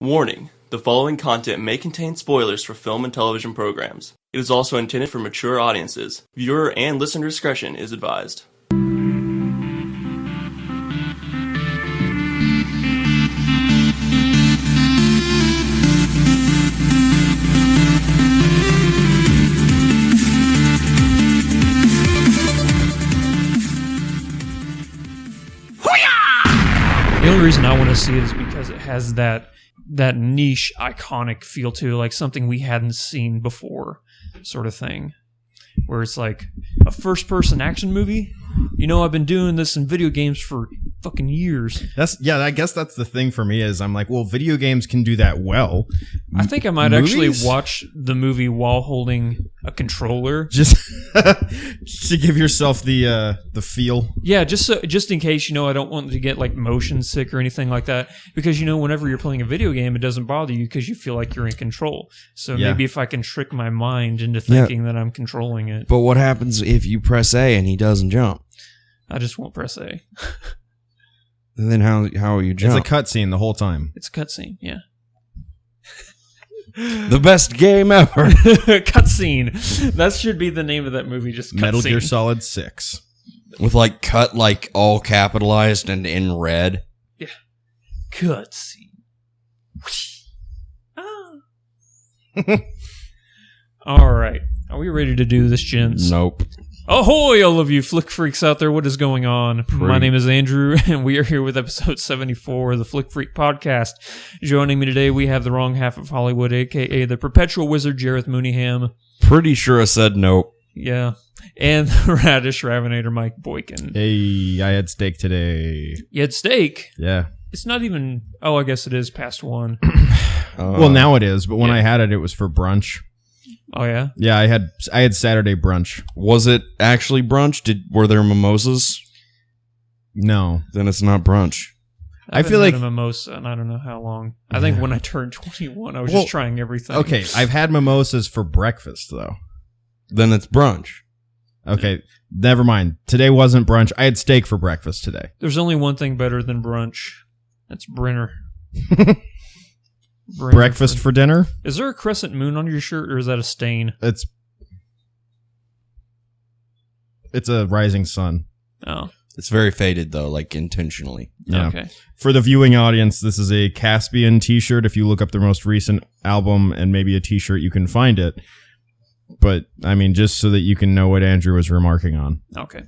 Warning: the following content may contain spoilers for film and television programs. It is also intended for mature audiences. Viewer and listener discretion is advised. The only reason I want to see it is because it has that niche, iconic feel to it, like something we hadn't seen before, sort of thing. Where it's like a first-person action movie. You know, I've been doing this in video games for fucking years. I guess that's the thing for me is I'm like, well, video games can do that well. I think I might actually watch the movie while holding a controller, just to give yourself the feel. Yeah, just in case, I don't want to get like motion sick or anything like that, because whenever you're playing a video game, it doesn't bother you because you feel like you're in control. So maybe if I can trick my mind into thinking that I'm controlling it. But what happens if you press A and he doesn't jump? I just won't press A. And then how will you jump? It's a cutscene the whole time. It's a cutscene, yeah. The best game ever. Cutscene. That should be the name of that movie. Just Metal Gear Scene. Solid 6. With cut all capitalized and in red. Yeah. Cutscene. All right. Are we ready to do this, gents? Nope. Ahoy, all of you Flick Freaks out there. What is going on? My name is Andrew, and we are here with episode 74 of the Flick Freak podcast. Joining me today, we have the wrong half of Hollywood, a.k.a. the perpetual wizard, Jareth Mooneyham. Pretty sure I said nope. Yeah. And the radish ravinator, Mike Boykin. Hey, I had steak today. You had steak? Yeah. It's not even... Oh, I guess it is past 1. Well, now it is, but when I had it, it was for brunch. Oh, yeah? Yeah, I had Saturday brunch. Was it actually brunch? Were there mimosas? No. Then it's not brunch. I feel like a mimosa, and I don't know how long. I think when I turned 21, I was just trying everything. Okay, I've had mimosas for breakfast, though. Then it's brunch. Okay, never mind. Today wasn't brunch. I had steak for breakfast today. There's only one thing better than brunch. That's Brenner. Breakfast for dinner? Is there a crescent moon on your shirt, or is that a stain? It's a rising sun. Oh. It's very faded, though, intentionally. Yeah. Okay. For the viewing audience, this is a Caspian t-shirt. If you look up their most recent album and maybe a t-shirt, you can find it. But, I mean, just so that you can know what Andrew was remarking on. Okay.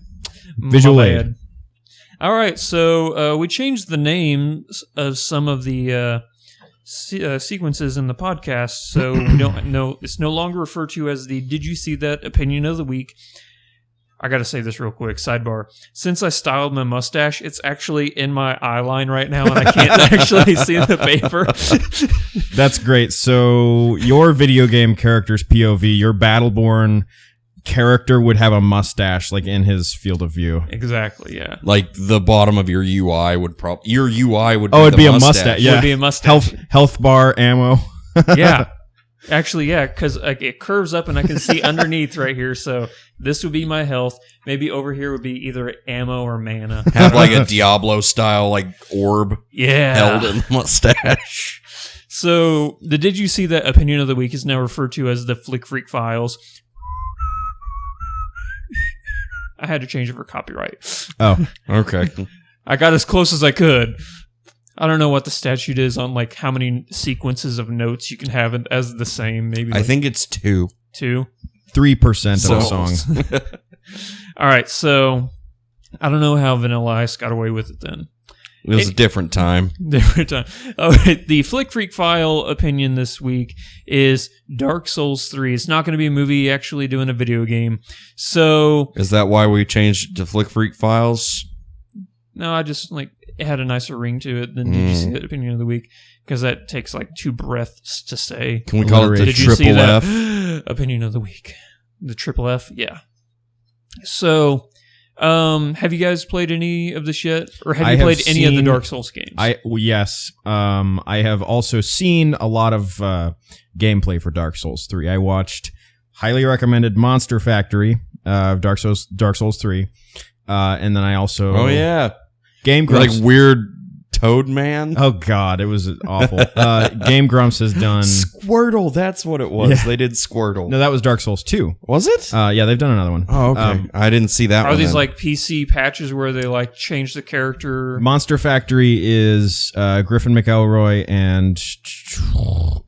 Visual aid. All right, so we changed the names of some of the sequences in the podcast, so we don't know. It's no longer referred to as the Did You See That Opinion of the Week. I got to say this real quick, sidebar. Since I styled my mustache, it's actually in my eye line right now, and I can't actually see the paper. That's great. So your video game character's POV, your Battleborn character would have a mustache in his field of view. Exactly, yeah. The bottom of your UI would your UI would be it'd be mustache. a mustache. Yeah. Would be a mustache. Health bar, ammo. Yeah. Actually, yeah, because it curves up and I can see underneath right here. So this would be my health. Maybe over here would be either ammo or mana. Have a Diablo style orb held in the mustache. So the Did You See That Opinion of the Week is now referred to as the Flick Freak Files. I had to change it for copyright. Oh, okay. I got as close as I could. I don't know what the statute is on how many sequences of notes you can have as the same. Maybe I think it's 2. 2? 3% of a song. All right, so I don't know how Vanilla Ice got away with it then. It was a different time. Different time. All right, the Flick Freak File opinion this week is Dark Souls 3. It's not going to be a movie, actually doing a video game. So is that why we changed it to Flick Freak Files? No, I just it had a nicer ring to it than Did You See That Opinion of the Week, because that takes 2 breaths to say. Can we call it the Did you see triple that? F? Opinion of the Week. The triple F? Yeah. So, have you guys played any of this yet? Or have you played any of the Dark Souls games? Yes. I have also seen a lot of gameplay for Dark Souls 3. I watched highly recommended Monster Factory of Dark Souls 3. And then I also... Oh, yeah. Game Grumps. Weird Toad Man. Oh God, it was awful. Game Grumps has done Squirtle, that's what it was. Yeah. They did Squirtle. No, that was Dark Souls 2. Was it? Yeah, they've done another one. Oh, okay. I didn't see that Are one. these then. like PC patches where they like change the character? Monster Factory is Griffin McElroy and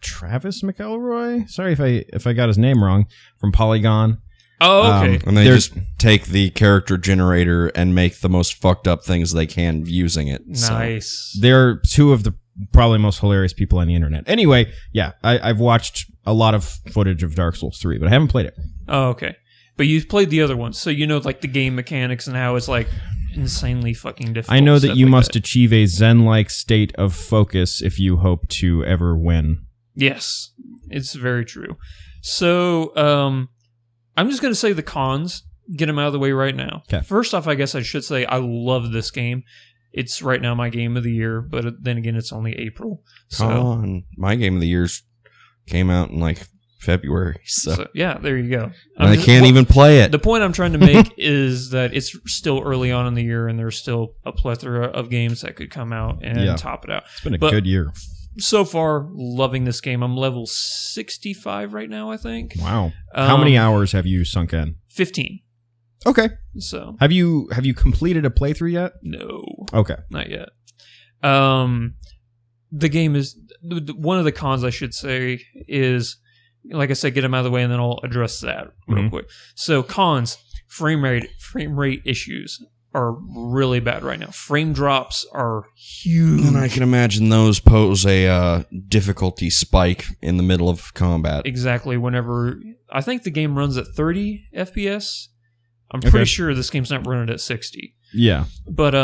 Travis McElroy. Sorry if I got his name wrong. From Polygon. Oh, okay. And they There's- just take the character generator and make the most fucked up things they can using it. So. Nice. They're two of the probably most hilarious people on the internet. Anyway, yeah, I've watched a lot of footage of Dark Souls 3, but I haven't played it. Oh, okay. But you've played the other ones, so you know like the game mechanics and how it's like insanely fucking difficult. I know that stuff you like must that. achieve a zen-like state of focus if you hope to ever win. Yes, it's very true. So, I'm just going to say the cons, get them out of the way right now. 'Kay. First off, I guess I should say I love this game. It's right now my game of the year, but then again, it's only April. So, And my game of the years came out in like February. So, yeah, there you go. and I just- can't even play it. The point I'm trying to make is that it's still early on in the year, and there's still a plethora of games that could come out and Yeah. top it out. It's been a But- good year. So far, loving this game. I'm level 65 right now, I think. Wow. How many hours have you sunk in? 15. Okay. So, Have you completed a playthrough yet? no, Okay. not yet. The game is one of the cons, I should say, is like I said, get them out of the way, and then I'll address that real Mhm. quick. So, cons: frame rate issues are really bad right now. Frame drops are huge. And I can imagine those pose a difficulty spike in the middle of combat. Exactly. Whenever I think the game runs at 30 FPS, I'm pretty Okay. sure this game's not running at 60. Yeah. But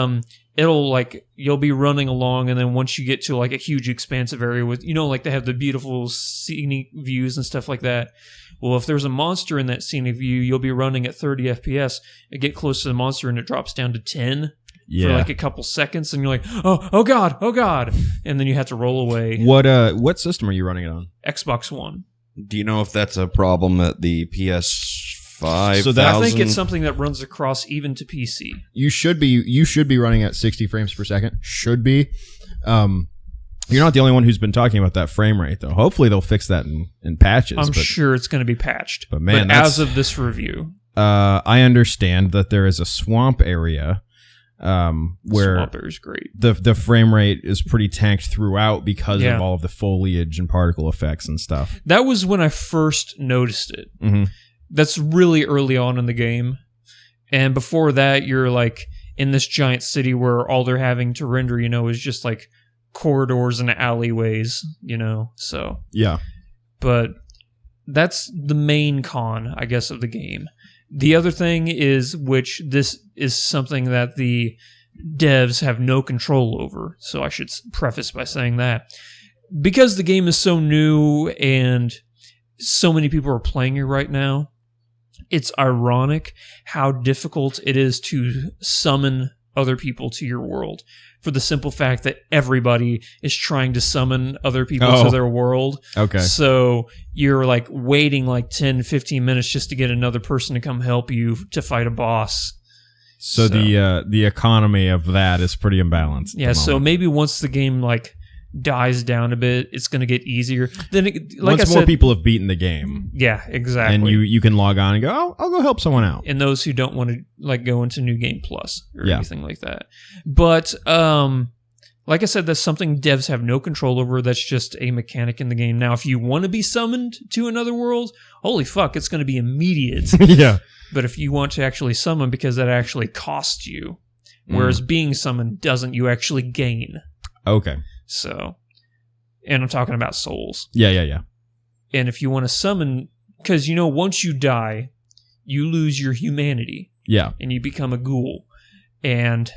it'll like you'll be running along, and then once you get to like a huge expansive area with like they have the beautiful scenic views and stuff like that. Well, if there's a monster in that scenic view, you'll be running at 30 FPS. You get close to the monster, and it drops down to 10 Yeah. for like a couple seconds, and you're like, oh god, and then you have to roll away. What system are you running it on? Xbox One. Do you know if that's a problem at the PS5? So that- I think it's something that runs across even to PC. You should be running at 60 frames per second. Should be. You're not the only one who's been talking about that frame rate, though. Hopefully, they'll fix that in patches. I'm but, sure it's going to be patched. But, man, that's- as of this review, I understand that there is a swamp area where Swamp Air's great. the frame rate is pretty tanked throughout because Yeah. of all of the foliage and particle effects and stuff. That was when I first noticed it. Mm-hmm. That's really early on in the game. And before that, you're like in this giant city where all they're having to render, is just like corridors and alleyways, so. Yeah. But that's the main con, I guess, of the game. The other thing is, which this is something that the devs have no control over, so I should preface by saying that. Because the game is so new and so many people are playing it right now, it's ironic how difficult it is to summon other people to your world, for the simple fact that everybody is trying to summon other people to their world. Okay. So you're like waiting like 10, 15 minutes just to get another person to come help you to fight a boss. So the economy of that is pretty imbalanced. at Yeah, the so moment. maybe once the game like dies down a bit, it's going to get easier. Then, like once I more said, people have beaten the game, yeah, exactly. and you can log on and go, I'll go help someone out. And those who don't want to like go into New Game Plus or Yeah. anything like that. But like I said, that's something devs have no control over. That's just a mechanic in the game. Now, if you want to be summoned to another world, holy fuck, it's going to be immediate. Yeah. But if you want to actually summon, because that actually costs you, whereas being summoned doesn't, you actually gain. Okay. So, and I'm talking about souls. Yeah. And if you want to summon, because once you die, you lose your humanity Yeah. and you become a ghoul. And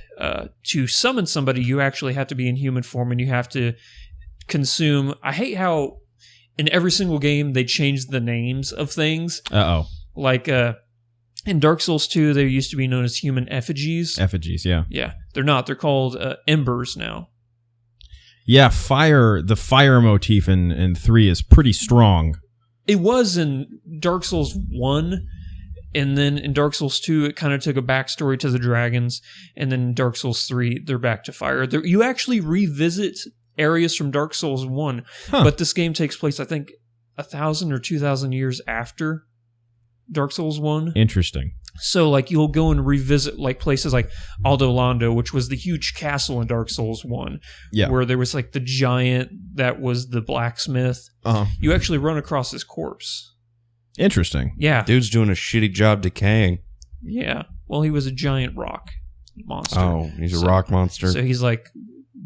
to summon somebody, you actually have to be in human form, and you have to consume. I hate how in every single game they change the names of things. Uh-oh. Like in Dark Souls 2, they used to be known as human effigies. Effigies, yeah. Yeah, they're not. They're called embers now. Yeah, the fire motif in 3 is pretty strong. It was in Dark Souls 1, And then in Dark Souls 2, it kind of took a backstory to the dragons. And then in Dark Souls 3, they're back to fire. You actually revisit areas from Dark Souls 1, but this game takes place, I think, 1,000 or 2,000 years after Dark Souls 1. Interesting. So, like, you'll go and revisit, like, places like Aldo Lando, which was the huge castle in Dark Souls 1, where there was, like, the giant that was the blacksmith. You actually run across his corpse. Interesting. Yeah. Dude's doing a shitty job decaying. Yeah. Well, he was a giant rock monster. Oh, he's a rock monster. So he's, like,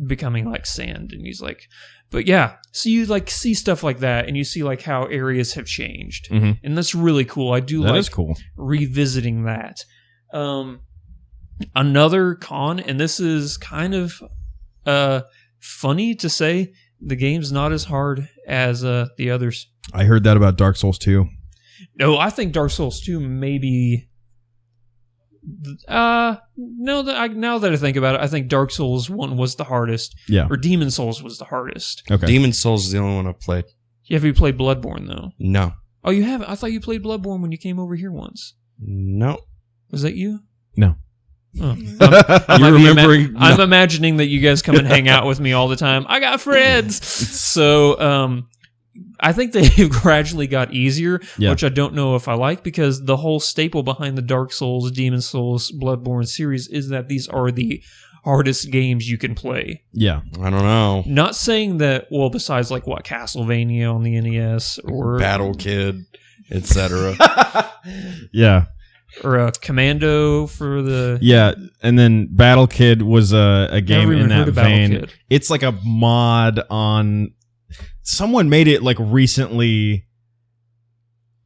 becoming, like, sand, and he's, like... But, yeah, so you, like, see stuff like that, and you see, like, how areas have changed. Mm-hmm. And that's really cool. I do That is cool. revisiting that. Another con, and this is kind of funny to say, the game's not as hard as the others. I heard that about Dark Souls 2. No, I think Dark Souls 2 maybe... now that I think about it, I think Dark Souls 1 was the hardest. Yeah. Or Demon Souls was the hardest. Okay. Demon Souls is the only one I've played. Have you played Bloodborne, though? No. Oh, you haven't? I thought you played Bloodborne when you came over here once. No. Was that you? No. Oh. You're remembering... I'm imagining that you guys come and hang out with me all the time. I got friends! So, I think they've gradually got easier, which I don't know if I like, because the whole staple behind the Dark Souls, Demon Souls, Bloodborne series is that these are the hardest games you can play. Yeah. I don't know. Not saying that, well, besides like what, Castlevania on the NES, or Battle Kid, etc. Yeah. Or Commando for the... Yeah, and then Battle Kid was a game in that vein. Kid. It's like a mod on... Someone made it like recently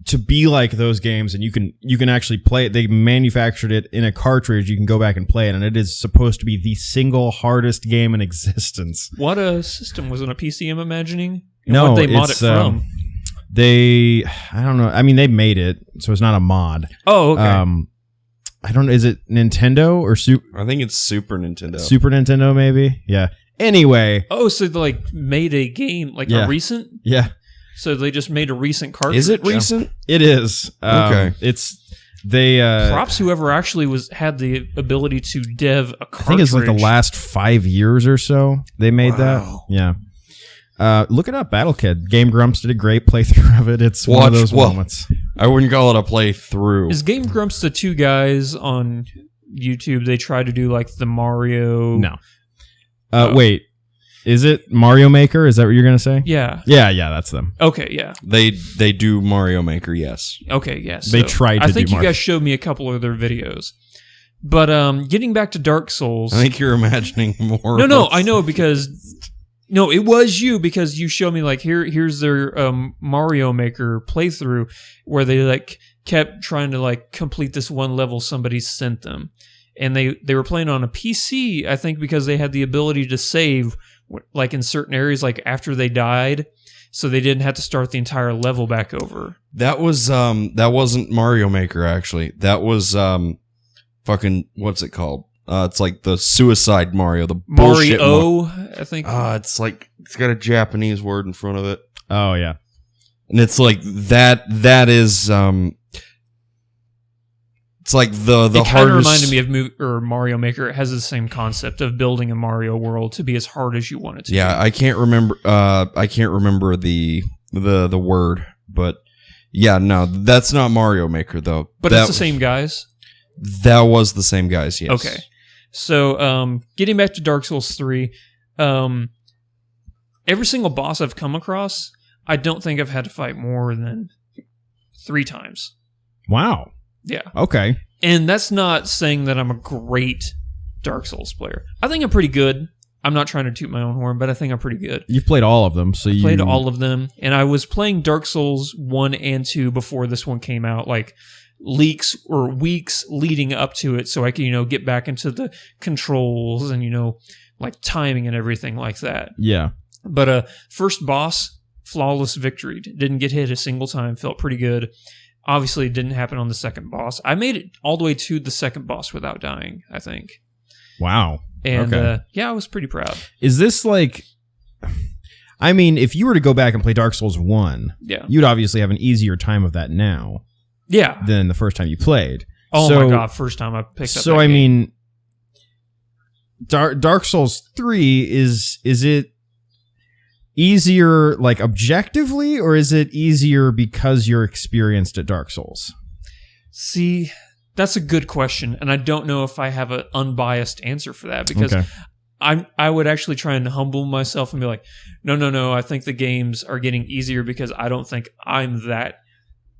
to be like those games, and you can actually play it. They manufactured it in a cartridge. You can go back and play it, and it is supposed to be the single hardest game in existence. What a system was it? A PC? I'm imagining. And No, what they mod it it's from? I don't know. I mean, they made it, so it's not a mod. Oh, okay. I don't know. Is it Nintendo or I think it's Super Nintendo. Super Nintendo, maybe? Yeah. Anyway. Oh, so they like made a game, like a recent? Yeah. So they just made a recent cartridge? Is it recent? It is. Okay. Props whoever actually had the ability to dev a cartridge. I think it's like the last 5 years or so they made that. Yeah. Look it up, Battle Kid. Game Grumps did a great playthrough of it. It's one of those moments. I wouldn't call it a playthrough. Is Game Grumps the two guys on YouTube? They try to do like the Mario... No. Wait. Is it Mario Maker? Is that what you're going to say? Yeah. Yeah, that's them. Okay, yeah. They do Mario Maker, yes. Okay, yes. They tried to do I think you Mario. guys showed me a couple of their videos. But getting back to Dark Souls... I think you're imagining more. No, I know because... No, it was you, because you showed me like here's their Mario Maker playthrough where they like kept trying to like complete this one level somebody sent them, and they were playing on a PC, I think, because they had the ability to save like in certain areas like after they died, so they didn't have to start the entire level back over. That wasn't Mario Maker actually. That was fucking what's it called? It's like the Suicide Mario, the bullshit Mario, I think. It's like it's got a Japanese word in front of it. Oh yeah, and it's like that. That is, it's like the it hardest. Kind of reminded me of Mario Maker. It has the same concept of building a Mario world to be as hard as you want it to. Yeah, be. I can't remember. I can't remember the word, but yeah, no, that's not Mario Maker though. But it's the same guys. That was the same guys. Yes. Okay. So, getting back to Dark Souls 3, every single boss I've come across, I don't think I've had to fight more than 3 times. Wow. Yeah. Okay. And that's not saying that I'm a great Dark Souls player. I think I'm pretty good. I'm not trying to toot my own horn, but I think I'm pretty good. You've played all of them, so you played all of them, and I was playing Dark Souls 1 and 2 before this one came out, like leaks or weeks leading up to it, so I could, get back into the controls and, like timing and everything like that. Yeah. But first boss, flawless victory. Didn't get hit a single time. Felt pretty good. Obviously, it didn't happen on the second boss. I made it all the way to the second boss without dying, I think. Wow. And okay. I was pretty proud. Is this like... I mean, if you were to go back and play Dark Souls 1, you'd obviously have an easier time of that now. Yeah. than the first time you played. Oh So- my god! First time I picked up. So that I game. mean, Dark Souls 3 is it easier like objectively, or is it easier because you're experienced at Dark Souls? See, that's a good question, and I don't know if I have an unbiased answer for that because Okay. I would actually try and humble myself and be like, no. I think the games are getting easier because I don't think I'm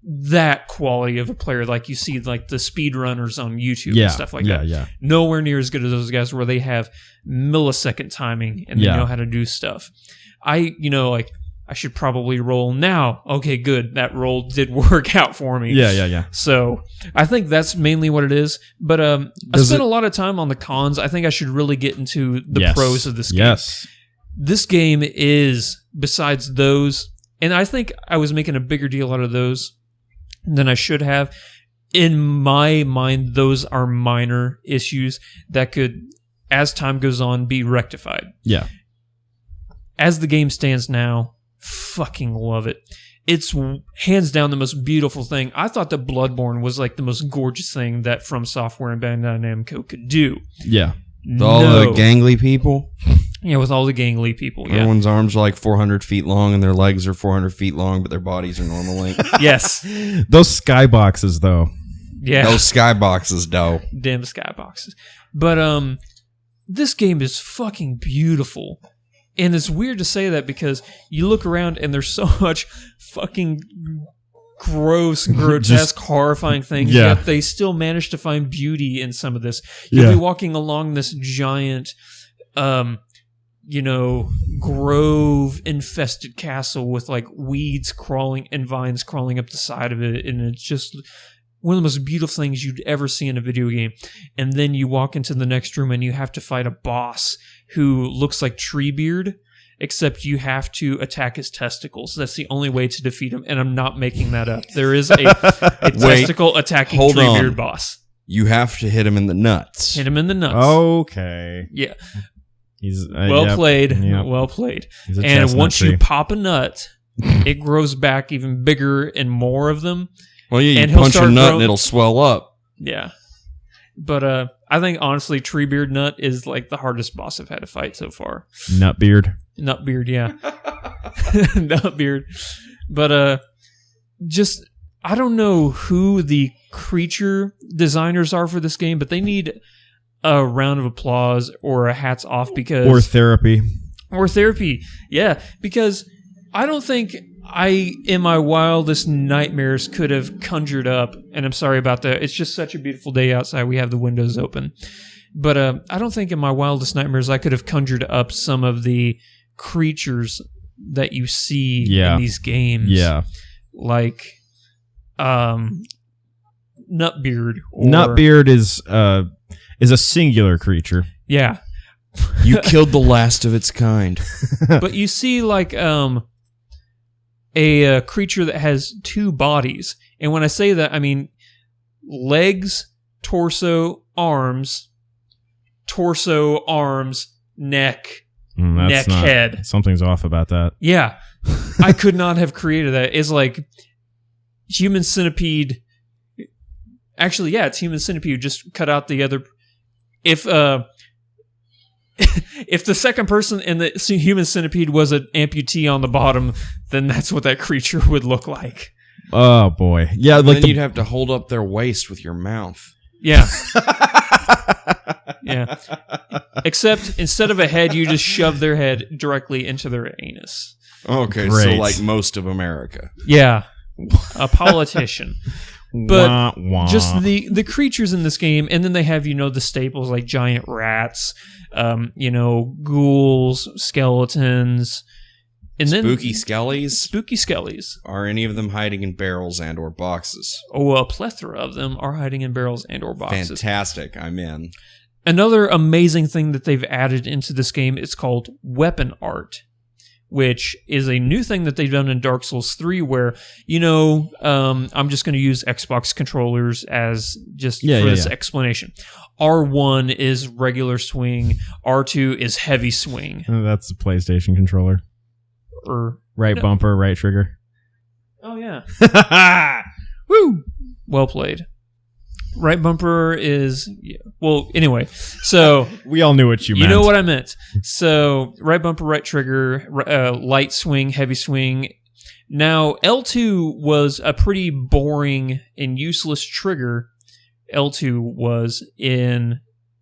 that quality of a player like you see like the speedrunners on YouTube Yeah, and stuff like yeah, that. yeah. Nowhere near as good as those guys where they have millisecond timing and they Yeah. know how to do stuff. I should probably roll now. Okay, good. That roll did work out for me. Yeah. So I think that's mainly what it is. But I Does spent it- a lot of time on the cons. I think I should really get into the Yes. pros of this game. Yes. This game is, besides those, and I think I was making a bigger deal out of those than I should have. In my mind, those are minor issues that could, as time goes on, be rectified. Yeah. As the game stands now, fucking love it. It's hands down the most beautiful thing. I thought that Bloodborne was like the most gorgeous thing that From Software and Bandai Namco could do. Yeah. All No. the gangly people. Yeah, with all the gangly people. Yeah. Everyone's arms are like 400 feet long and their legs are 400 feet long, but their bodies are normal length. Yes. Those skyboxes, though. Yeah. Those skyboxes, though. Damn skyboxes. But this game is fucking beautiful. And it's weird to say that because you look around and there's so much fucking gross, grotesque, horrifying things, Yeah. yet they still manage to find beauty in some of this. You'll Yeah. be walking along this giant grove infested castle with like weeds crawling and vines crawling up the side of it, and it's just one of the most beautiful things you'd ever see in a video game. And then you walk into the next room and you have to fight a boss who looks like Treebeard, except you have to attack his testicles. That's the only way to defeat him, and I'm not making that up. There is a testicle attacking hold Treebeard on. boss. You have to hit him in the nuts. Hit him in the nuts. Okay. Yeah. He's Well yep. played. Yep. Well played. He's a And chestnut once you tree. pop a nut, it grows back even bigger and more of them. Well, yeah, And you he'll punch a start nut growing- and it'll swell up. Yeah. But I think honestly Treebeard Nut is like the hardest boss I've had to fight so far. Nutbeard. Nutbeard, yeah. Nutbeard. But just I don't know who the creature designers are for this game, but they need a round of applause or a hats off because Or therapy. or therapy. Yeah, because I don't think I, in my wildest nightmares, could have conjured up, and I'm sorry about that. It's just such a beautiful day outside. We have the windows open. But I don't think in my wildest nightmares I could have conjured up some of the creatures that you see Yeah. in these games. Yeah. Like Nutbeard. Or, Nutbeard is a singular creature. Yeah. You killed the last of its kind. But you see like a creature that has two bodies. And when I say that, I mean legs, torso, arms, neck, That's neck, not, head. Something's off about that. Yeah. I could not have created that. It's like human centipede. Actually, yeah, it's human centipede. Just cut out the other. If if the second person in the human centipede was an amputee on the bottom, then that's what that creature would look like. Oh boy. Yeah, Like like then the, you'd have to hold up their waist with your mouth. Yeah. Yeah. Except instead of a head, you just shove their head directly into their anus. Okay, so Great. like most of America. Yeah. A politician. But wah, wah. just the creatures in this game, and then they have, the staples like giant rats, ghouls, skeletons, and then Spooky skellies. spooky skellies. Are any of them hiding in barrels and or boxes? Oh, a plethora of them are hiding in barrels and or boxes. Fantastic. I'm in. Another amazing thing that they've added into this game is called weapon art, which is a new thing that they've done in Dark Souls 3 where, I'm just going to use Xbox controllers as just for this explanation. R1 is regular swing, R2 is heavy swing. That's the PlayStation controller. Or Right No. bumper, right trigger. Oh yeah. Woo! Well played. Right bumper is... Well, anyway. So... We all knew what you meant. You know what I meant. So, right bumper, right trigger, light swing, heavy swing. Now, L2 was a pretty boring and useless trigger. L2 was in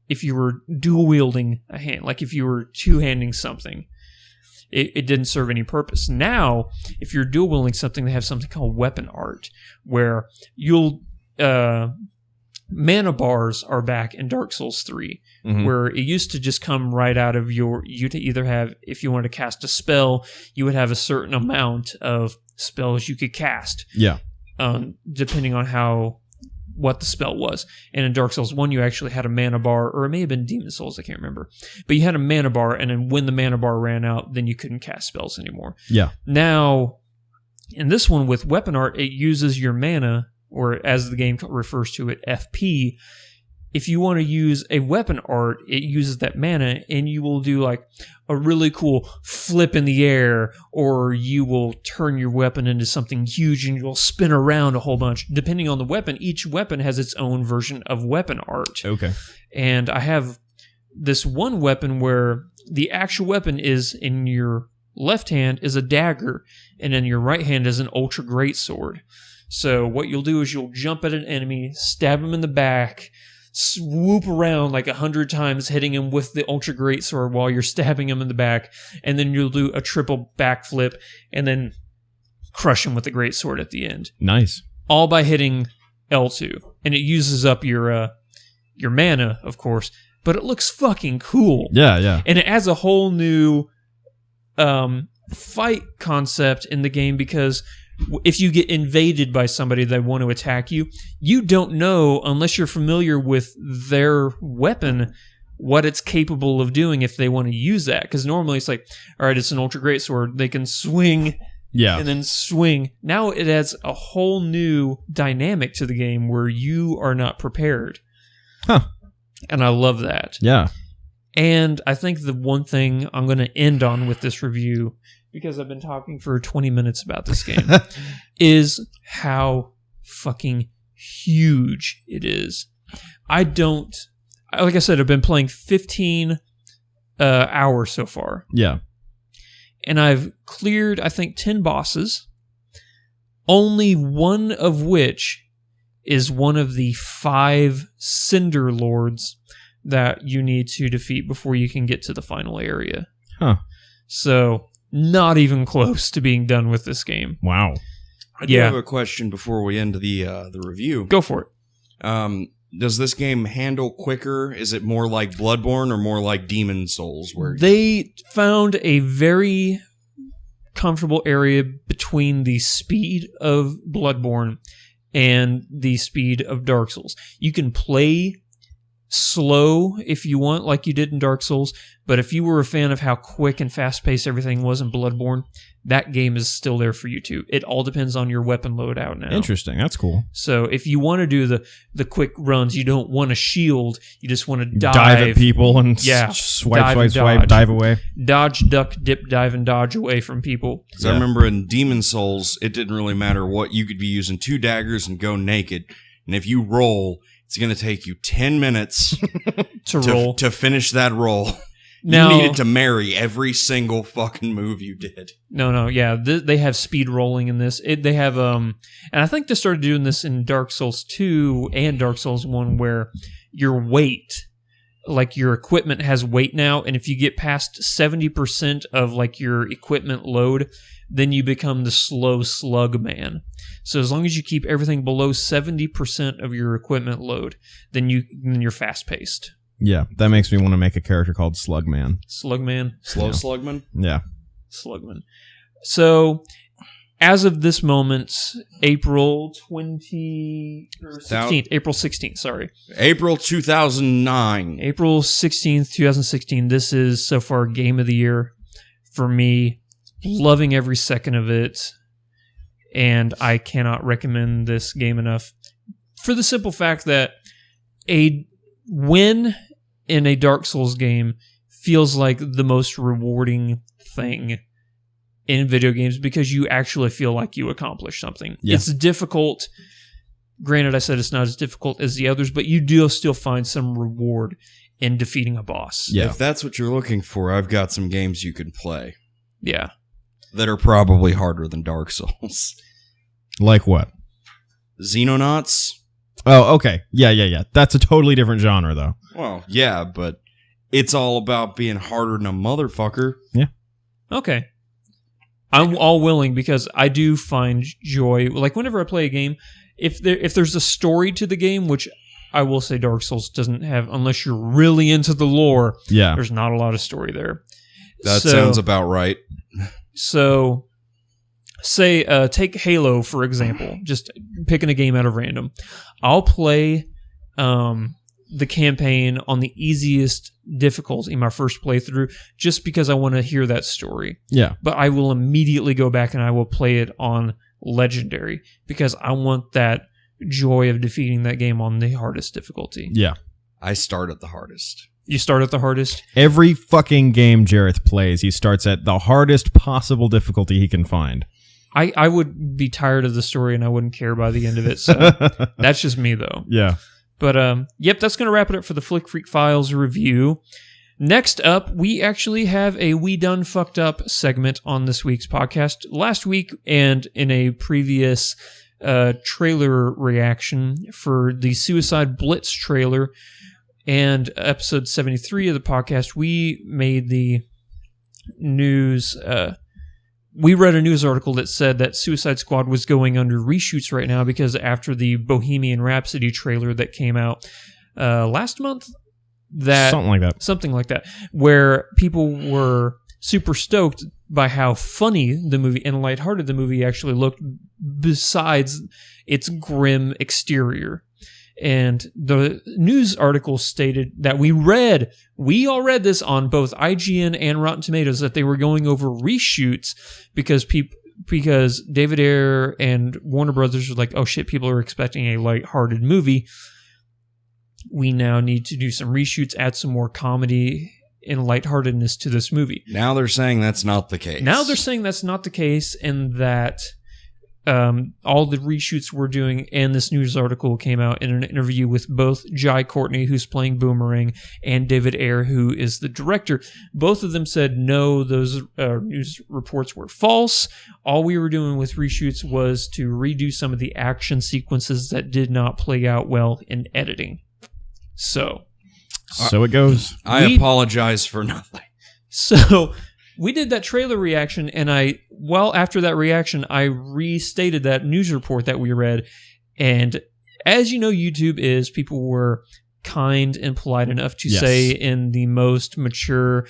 if you were dual wielding a hand, like if you were two-handing something. It didn't serve any purpose. Now, if you're dual wielding something, they have something called weapon art, where you'll... mana bars are back in Dark Souls 3, where it used to just come right out of you to either have, if you wanted to cast a spell, you would have a certain amount of spells you could cast. Yeah. Depending on what the spell was. And in Dark Souls 1, you actually had a mana bar, or it may have been Demon Souls, I can't remember. But you had a mana bar, and then when the mana bar ran out, then you couldn't cast spells anymore. Yeah. Now, in this one with weapon art, it uses your mana, or as the game refers to it, FP. If you want to use a weapon art, it uses that mana, and you will do like a really cool flip in the air, or you will turn your weapon into something huge and you'll spin around a whole bunch. Depending on the weapon, each weapon has its own version of weapon art. Okay. And I have this one weapon where the actual weapon is in your left hand is a dagger, and in your right hand is an ultra great sword. So what you'll do is you'll jump at an enemy, stab him in the back, swoop around like 100 times, hitting him with the ultra great sword while you're stabbing him in the back, and then you'll do a triple backflip and then crush him with the great sword at the end. Nice. All by hitting L2, and it uses up your mana, of course, but it looks fucking cool. Yeah, yeah. And it adds a whole new fight concept in the game, because if you get invaded by somebody that want to attack you, you don't know, unless you're familiar with their weapon, what it's capable of doing if they want to use that. Because normally it's like, all right, it's an ultra great sword. They can swing and then swing. Now it adds a whole new dynamic to the game where you are not prepared. Huh. And I love that. Yeah. And I think the one thing I'm going to end on with this review, because I've been talking for 20 minutes about this game, is how fucking huge it is. Like I said, I've been playing 15 hours so far. Yeah. And I've cleared, I think, 10 bosses, only one of which is one of the 5 Cinder Lords that you need to defeat before you can get to the final area. Huh. So, not even close to being done with this game. Wow. I do have a question before we end the review. Go for it. Does this game handle quicker? Is it more like Bloodborne or more like Demon Souls? Where they found a very comfortable area between the speed of Bloodborne and the speed of Dark Souls. You can play slow if you want, like you did in Dark Souls, but if you were a fan of how quick and fast-paced everything was in Bloodborne, that game is still there for you too. It all depends on your weapon loadout now. Interesting. That's cool. So if you want to do the quick runs, you don't want a shield, you just want to dive at people and swipe, dive away. Dodge, duck, dip, dive, and dodge away from people. Because I remember in Demon Souls, it didn't really matter what. You could be using 2 daggers and go naked, and if you roll, it's going to take you 10 minutes to finish that roll. Now, you needed to marry every single fucking move you did. No, yeah. They have speed rolling in this. They have, and I think they started doing this in Dark Souls 2 and Dark Souls 1, where your weight, like your equipment has weight now, and if you get past 70% of like your equipment load, then you become the slow slug man. So as long as you keep everything below 70% of your equipment load, then you're fast paced. Yeah, that makes me want to make a character called Slugman. Slugman? Slugman? Yeah. Slugman. So, as of this moment, April 16th, sorry. April 2009. April 16th, 2016. This is so far Game of the Year for me. Loving every second of it. And I cannot recommend this game enough. For the simple fact that a win in a Dark Souls game feels like the most rewarding thing in video games, because you actually feel like you accomplished something. Yeah. It's difficult Granted, I said it's not as difficult as the others, but you do still find some reward in defeating a boss. Yeah. If that's what you're looking for, I've got some games you can play Yeah. that are probably harder than Dark Souls. Like what? Xenonauts? Oh, okay. Yeah. That's a totally different genre, though. Well, yeah, but it's all about being harder than a motherfucker. Okay. I'm all willing because I do find joy. Like whenever I play a game, if there's a story to the game, which I will say Dark Souls doesn't have, unless you're really into the lore. Yeah. There's not a lot of story there. That sounds about right. So, say, take Halo, for example. Just picking a game out of random. I'll play the campaign on the easiest difficulty in my first playthrough just because I want to hear that story. Yeah. But I will immediately go back and I will play it on Legendary because I want that joy of defeating that game on the hardest difficulty. Yeah. I start at the hardest. You start at the hardest? Every fucking game Jareth plays, he starts at the hardest possible difficulty he can find. I would be tired of the story and I wouldn't care by the end of it. So that's just me, though. Yeah. But, yep, that's going to wrap it up for the Flick Freak Files review. Next up, we actually have a We Done Fucked Up segment on this week's podcast. Last week and in a previous trailer reaction for the Suicide Blitz trailer and episode 73 of the podcast, we made the news... we read a news article that said that Suicide Squad was going under reshoots right now because after the Bohemian Rhapsody trailer that came out last month, something like that, where people were super stoked by how funny the movie and lighthearted the movie actually looked besides its grim exterior. And the news article stated that we all read this on both IGN and Rotten Tomatoes, that they were going over reshoots because David Ayer and Warner Brothers were like, oh shit, people are expecting a lighthearted movie. We now need to do some reshoots, add some more comedy and lightheartedness to this movie. Now they're saying that's not the case. And that all the reshoots we're doing, and this news article came out in an interview with both Jai Courtney, who's playing Boomerang, and David Ayer, who is the director. Both of them said no, those news reports were false. All we were doing with reshoots was to redo some of the action sequences that did not play out well in editing. So it goes. I apologize for nothing. So we did that trailer reaction, and after that reaction, I restated that news report that we read. And as you know, YouTube is, people were kind and polite enough to say in the most mature,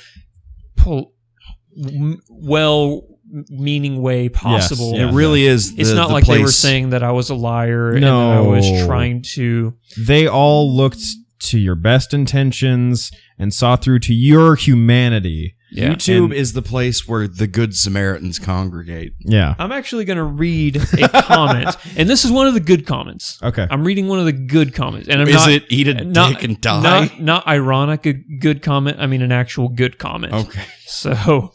well-meaning way possible. Yes, it really is. It's not like they were saying that I was a liar and that I was trying to... They all looked to your best intentions and saw through to your humanity. Yeah. YouTube is the place where the Good Samaritans congregate. Yeah. I'm actually going to read a comment, and this is one of the good comments. Okay. I'm reading one of the good comments. And Is it eat a dick and die? Not ironic, a good comment. I mean an actual good comment. Okay. So,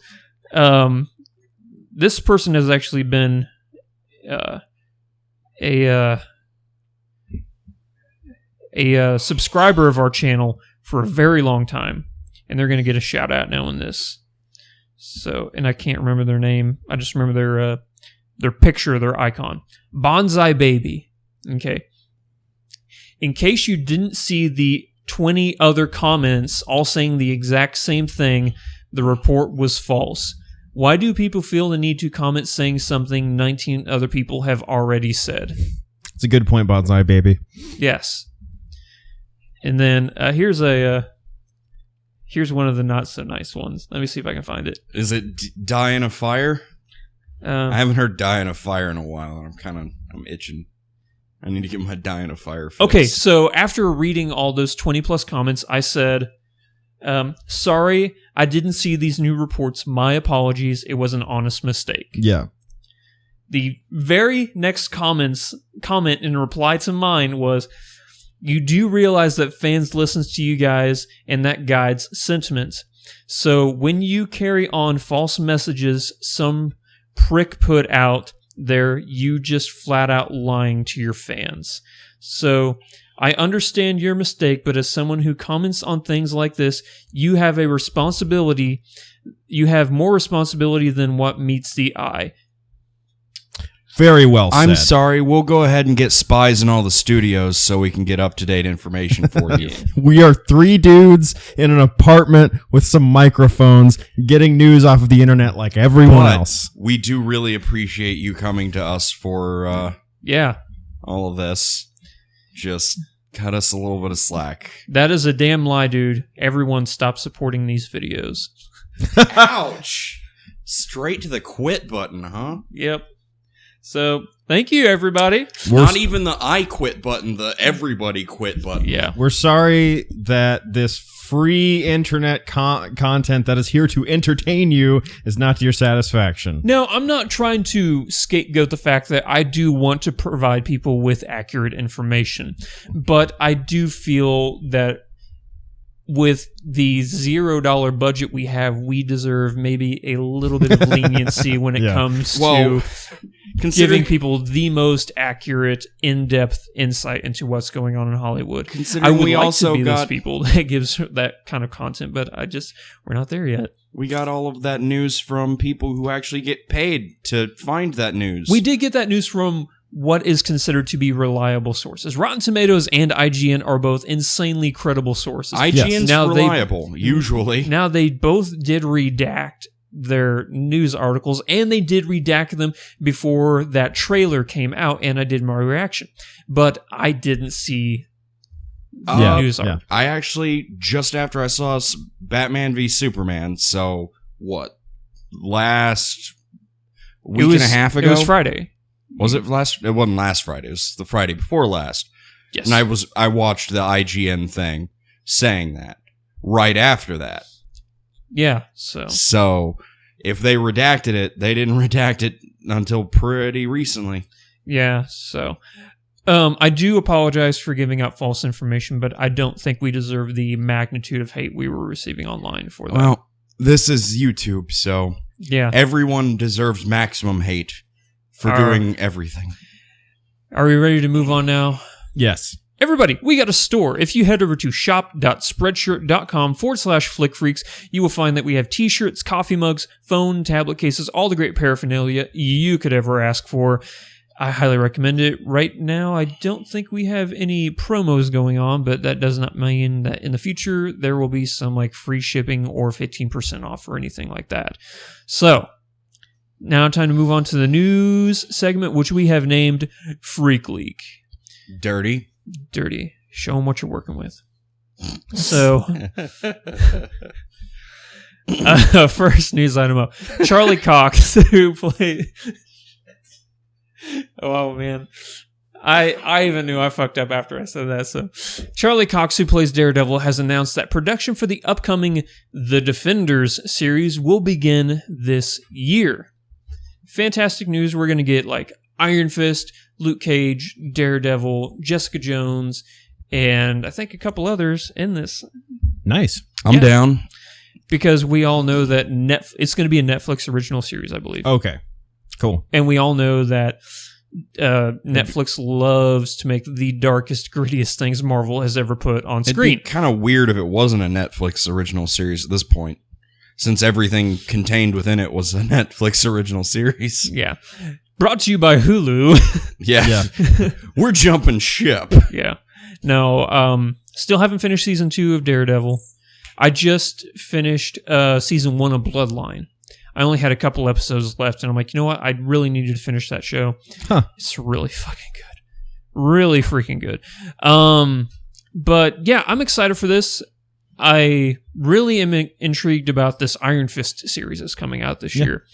this person has actually been a subscriber of our channel for a very long time, and they're going to get a shout out now in this. So, and I can't remember their name. I just remember their picture, their icon. Bonsai Baby. Okay. In case you didn't see the 20 other comments all saying the exact same thing, the report was false. Why do people feel the need to comment saying something 19 other people have already said? It's a good point, Bonsai Baby. Yes. And then here's one of the not so nice ones. Let me see if I can find it. Is it Die in a Fire? I haven't heard Die in a Fire in a while, and I'm itching. I need to get my Die in a Fire fix. Okay, so after reading all those 20 plus comments, I said, sorry, I didn't see these new reports. My apologies. It was an honest mistake. Yeah. The very next comment in reply to mine was, you do realize that fans listen to you guys and that guides sentiments. So when you carry on false messages some prick put out, there, you just flat out lying to your fans. So I understand your mistake, but as someone who comments on things like this, you have a responsibility. You have more responsibility than what meets the eye. Very well said. I'm sorry. We'll go ahead and get spies in all the studios so we can get up-to-date information for you. We are 3 dudes in an apartment with some microphones getting news off of the internet like everyone else. We do really appreciate you coming to us for all of this. Just cut us a little bit of slack. That is a damn lie, dude. Everyone stop supporting these videos. Ouch. Straight to the quit button, huh? Yep. So, thank you, everybody. Not even the I quit button, the everybody quit button. Yeah. We're sorry that this free internet content that is here to entertain you is not to your satisfaction. No, I'm not trying to scapegoat the fact that I do want to provide people with accurate information, but I do feel that with the $0 budget we have, we deserve maybe a little bit of leniency when it comes to giving people the most accurate, in-depth insight into what's going on in Hollywood. I would like also to be those people that gives that kind of content, but we're not there yet. We got all of that news from people who actually get paid to find that news. We did get that news from what is considered to be reliable sources. Rotten Tomatoes and IGN are both insanely credible sources. IGN's reliable, usually. Now, they both did redact their news articles, and they did redact them before that trailer came out, and I did my reaction. But I didn't see the news article. I actually, just after I saw Batman v Superman, so what, last week and a half ago? It was Friday. Was it last? It wasn't last Friday. It was the Friday before last. Yes. And I watched the IGN thing saying that right after that. Yeah. So if they redacted it, they didn't redact it until pretty recently. Yeah. So I do apologize for giving out false information, but I don't think we deserve the magnitude of hate we were receiving online for that. Well, this is YouTube, so yeah, everyone deserves maximum hate for doing everything. Are we ready to move on now? Yes. Everybody, we got a store. If you head over to shop.spreadshirt.com/flickfreaks, you will find that we have t-shirts, coffee mugs, phone, tablet cases, all the great paraphernalia you could ever ask for. I highly recommend it. Right now, I don't think we have any promos going on, but that does not mean that in the future there will be some like free shipping or 15% off or anything like that. So, now time to move on to the news segment, which we have named Freak Leak. Dirty. Show them what you're working with. So, first news item up. Charlie Cox, who played... Oh, man. I even knew I fucked up after I said that. So, Charlie Cox, who plays Daredevil, has announced that production for the upcoming The Defenders series will begin this year. Fantastic news. We're going to get like Iron Fist, Luke Cage, Daredevil, Jessica Jones, and I think a couple others in this. Nice. I'm down. Because we all know that it's going to be a Netflix original series, I believe. Okay. Cool. And we all know that Netflix loves to make the darkest, grittiest things Marvel has ever put on screen. It'd be kind of weird if it wasn't a Netflix original series at this point, since everything contained within it was a Netflix original series. Yeah. Brought to you by Hulu. Yeah. We're jumping ship. Yeah. No, still haven't finished season 2 of Daredevil. I just finished season 1 of Bloodline. I only had a couple episodes left, and I'm like, you know what? I really needed to finish that show. Huh. It's really fucking good. Really freaking good. But yeah, I'm excited for this. I really am intrigued about this Iron Fist series that's coming out this year.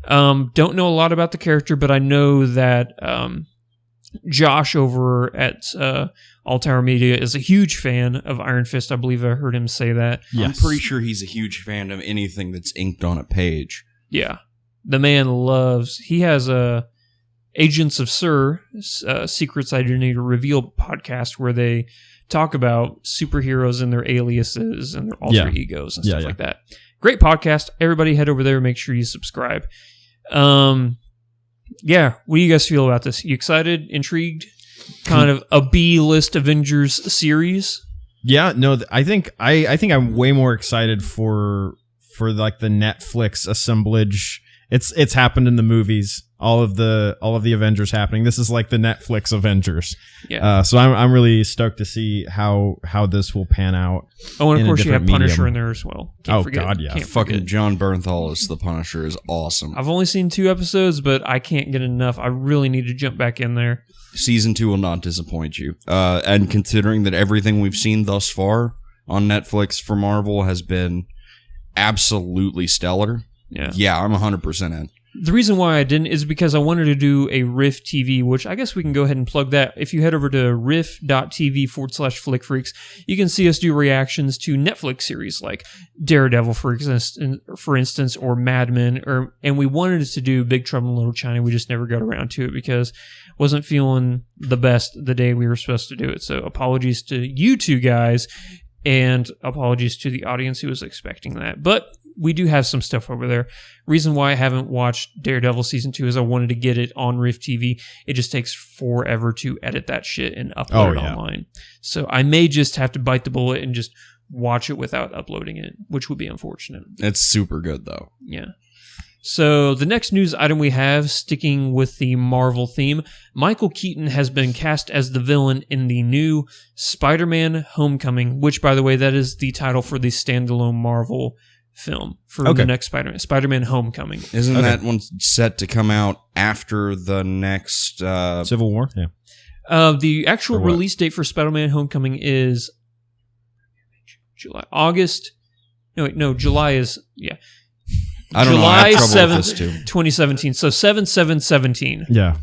Don't know a lot about the character, but I know that Josh over at All-Tower Media is a huge fan of Iron Fist. I believe I heard him say that. Yes. I'm pretty sure he's a huge fan of anything that's inked on a page. Yeah. The man loves... He has a Agents of Sur, Secrets I Do Need to Reveal podcast where they talk about superheroes and their aliases and their alter egos and stuff like that. Great podcast. Everybody head over there and make sure you subscribe. yeah, what do you guys feel about this? You excited, intrigued? Kind of a B-list Avengers series? Yeah, no, I think I'm way more excited for like the Netflix assemblage. It's happened in the movies. All of the Avengers happening. This is like the Netflix Avengers. Yeah. So I'm really stoked to see how this will pan out. Oh, and of course you have different Punisher medium. in there as well. Can't forget. God, yeah. Can't Fucking forget. John Bernthal as the Punisher is awesome. I've only seen 2 episodes, but I can't get enough. I really need to jump back in there. Season 2 will not disappoint you. And considering that everything we've seen thus far on Netflix for Marvel has been absolutely stellar, yeah, I'm 100% in. The reason why I didn't is because I wanted to do a Riff TV, which I guess we can go ahead and plug that. If you head over to riff.tv/flickfreaks, you can see us do reactions to Netflix series like Daredevil, for instance, or Mad Men. And we wanted to do Big Trouble in Little China. We just never got around to it because wasn't feeling the best the day we were supposed to do it. So apologies to you two guys, and apologies to the audience who was expecting that. But we do have some stuff over there. Reason why I haven't watched Daredevil Season 2 is I wanted to get it on Riff TV. It just takes forever to edit that shit and upload it online. So I may just have to bite the bullet and just watch it without uploading it, which would be unfortunate. It's super good, though. Yeah. So the next news item we have, sticking with the Marvel theme, Michael Keaton has been cast as the villain in the new Spider-Man Homecoming, which, by the way, that is the title for the standalone Marvel film for the next Spider-Man Homecoming. Isn't that one set to come out after the next Civil War? Yeah. The actual release date for Spider-Man Homecoming is July. July is I don't July know. I have trouble 7th, with this too. 2017. So 7/7/17. Yeah.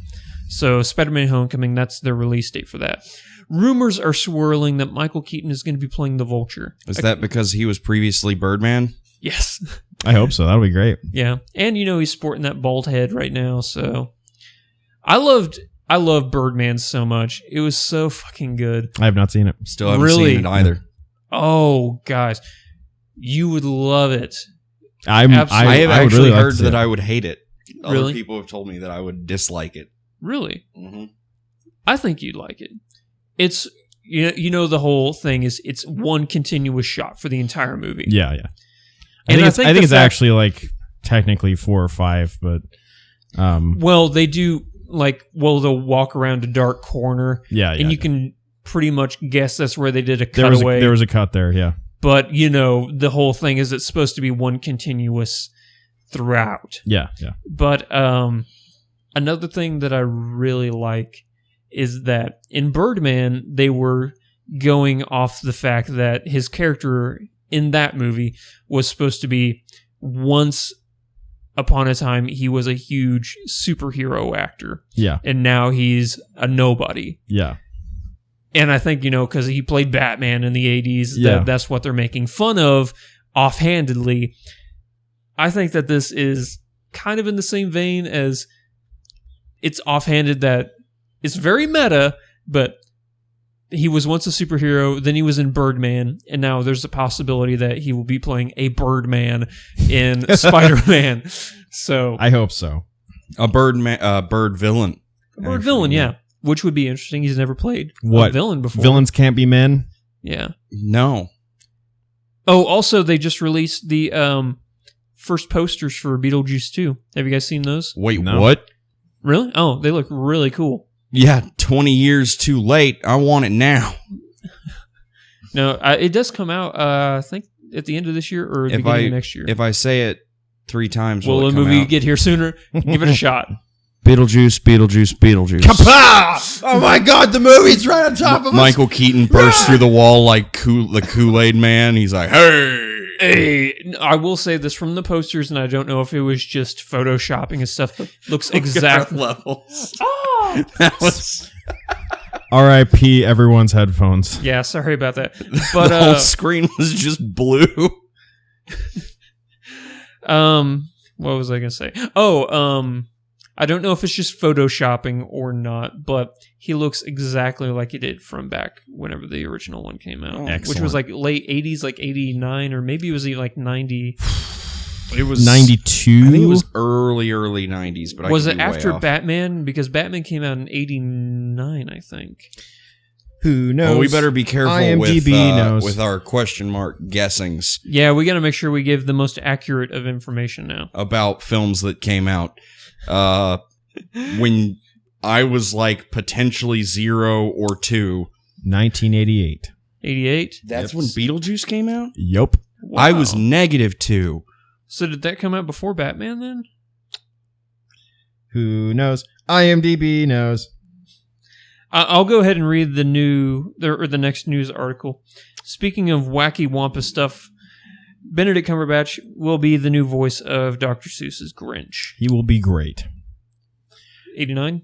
So Spider-Man Homecoming, that's their release date for that. Rumors are swirling that Michael Keaton is going to be playing the Vulture. Is that because he was previously Birdman? Yes. I hope so. That'll be great. Yeah. And he's sporting that bald head right now, so I loved Birdman so much. It was so fucking good. I have not seen it. Still haven't seen it either. Oh, guys. You would love it. I have actually really heard that I would hate it. Other Really? people have told me that I would dislike it. Really? Mm-hmm. I think you'd like it. It's the whole thing is it's one continuous shot for the entire movie. Yeah. And I think it's actually like technically 4 or 5, but well, they do they'll walk around a dark corner. And you can pretty much guess that's where they did a cutaway. There was a cut there, yeah. But the whole thing is it's supposed to be one continuous throughout. Yeah. But another thing that I really like is that in Birdman, they were going off the fact that his character in that movie was supposed to be, once upon a time, he was a huge superhero actor. Yeah. And now he's a nobody. Yeah. And I think, because he played Batman in the 80s, that's what they're making fun of offhandedly. I think that this is kind of in the same vein as it's offhanded that it's very meta, but he was once a superhero, then he was in Birdman, and now there's a possibility that he will be playing a Birdman in Spider-Man. So I hope so. A bird villain. A bird villain, yeah. Which would be interesting. He's never played a villain before. Villains can't be men? Yeah. No. Oh, also, they just released the first posters for Beetlejuice 2. Have you guys seen those? Wait, No. what? Really? Oh, they look really cool. Yeah, 20 years too late. I want it now. No, it does come out, I think, at the end of this year or the beginning of next year. If I say it 3 times, will the movie get here sooner? Give it a shot. Beetlejuice. Kapow! Oh my God, the movie's right on top of us. Michael Keaton bursts through the wall like the Kool-Aid Man. He's like, hey! I will say this from the posters, and I don't know if it was just photoshopping and stuff. Looks exactly levels. Oh! That was R.I.P. everyone's headphones. Yeah, sorry about that. But the whole screen was just blue. What was I gonna say? Oh, I don't know if it's just photoshopping or not, but he looks exactly like he did from back whenever the original one came out, which was like late 80s, like 89, or maybe it was like 90. It was 92. I think it was early 90s. But was I it after Batman? Because Batman came out in 89, I think. Who knows? Well, we better be careful IMDb knows. with our question mark guessings. Yeah, we got to make sure we give the most accurate of information now about films that came out when I was like potentially 0 or 2. 1988. 88. That's when Beetlejuice came out? Yup. Wow. I was -2. So did that come out before Batman then? Who knows? IMDb knows. I'll go ahead and read the next news article. Speaking of wacky wampa stuff, Benedict Cumberbatch will be the new voice of Dr. Seuss's Grinch. He will be great. 89?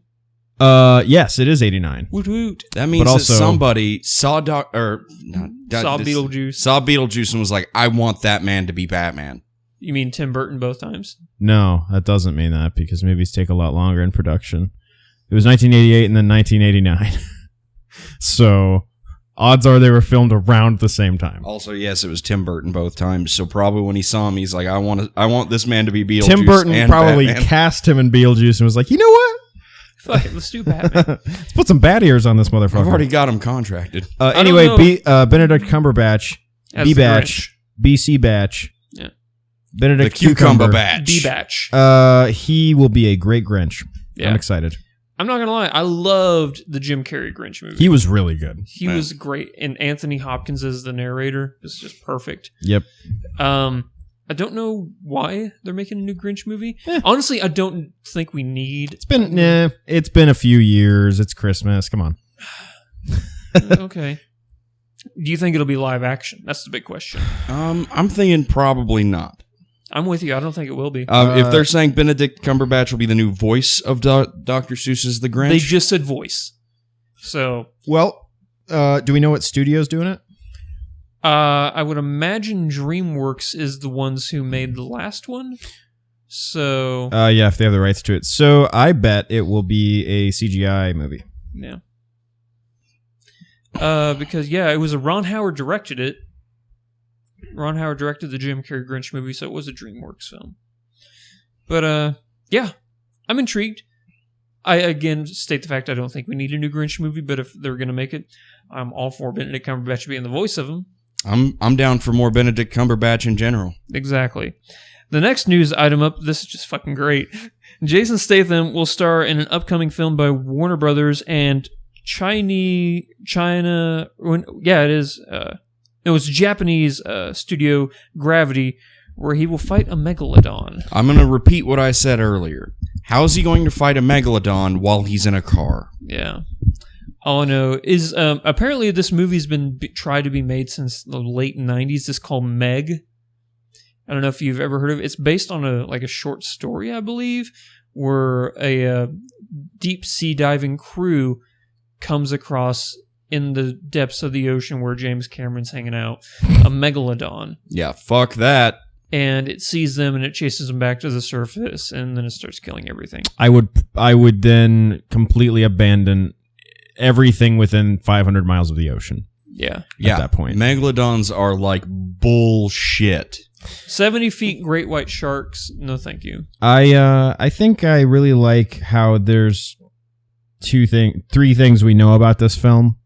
Yes, it is 89. Woot woot. That means But also- that somebody saw Saw Beetlejuice. Saw Beetlejuice and was like, I want that man to be Batman. You mean Tim Burton both times? No, that doesn't mean that because movies take a lot longer in production. It was 1988 and then 1989. So, odds are they were filmed around the same time. Also, yes, it was Tim Burton both times. So probably when he saw him, he's like, I want this man to be Beetlejuice. Tim Burton and probably Batman. cast him in Beetlejuice and was like, you know what? Fuck it, let's do Batman. Let's put some bat ears on this motherfucker. I've already got him contracted. Anyway, know. Benedict Cumberbatch, As the B-Batch, BC Batch, Yeah. Benedict The cucumber batch. B-Batch. He will be a great Grinch. Yeah. I'm excited. I'm not gonna lie, I loved the Jim Carrey Grinch movie. He was really good. He was great, and Anthony Hopkins as the narrator is just perfect. Yep. I don't know why they're making a new Grinch movie. Honestly, I don't think we need. It's been a few years. It's Christmas. Come on. Okay. Do you think it'll be live action? That's the big question. I'm thinking probably not. I'm with you. I don't think it will be. If they're saying Benedict Cumberbatch will be the new voice of Dr. Seuss's The Grinch, They just said voice. So, Well, do we know what studio's doing it? I would imagine DreamWorks is the ones who made the last one. So, Yeah, if they have the rights to it. So I bet it will be a CGI movie. yeah. Because, yeah, it was Ron Howard directed it. Ron Howard directed the Jim Carrey Grinch movie, so it was a DreamWorks film. But, yeah, I'm intrigued. I, again, state the fact I don't think we need a new Grinch movie, but if they're going to make it, I'm all for Benedict Cumberbatch being the voice of him. I'm down for more Benedict Cumberbatch in general. Exactly. The next news item up, this is just fucking great. Jason Statham will star in an upcoming film by Warner Brothers and Japanese studio Gravity, where he will fight a megalodon. I'm going to repeat what I said earlier. How is he going to fight a megalodon while he's in a car? Yeah. All I know is apparently this movie's been tried to be made since the late 90s. It's called Meg. I don't know if you've ever heard of it. It's based on a short story, I believe, where a deep sea diving crew comes across in the depths of the ocean where James Cameron's hanging out a megalodon. Yeah, fuck that. And it sees them and it chases them back to the surface, and then it starts killing everything. I would then completely abandon everything within 500 miles of the ocean. Yeah. At that point. Megalodons are like bullshit. 70 feet great white sharks. No, thank you. I think I really like how there's three things we know about this film.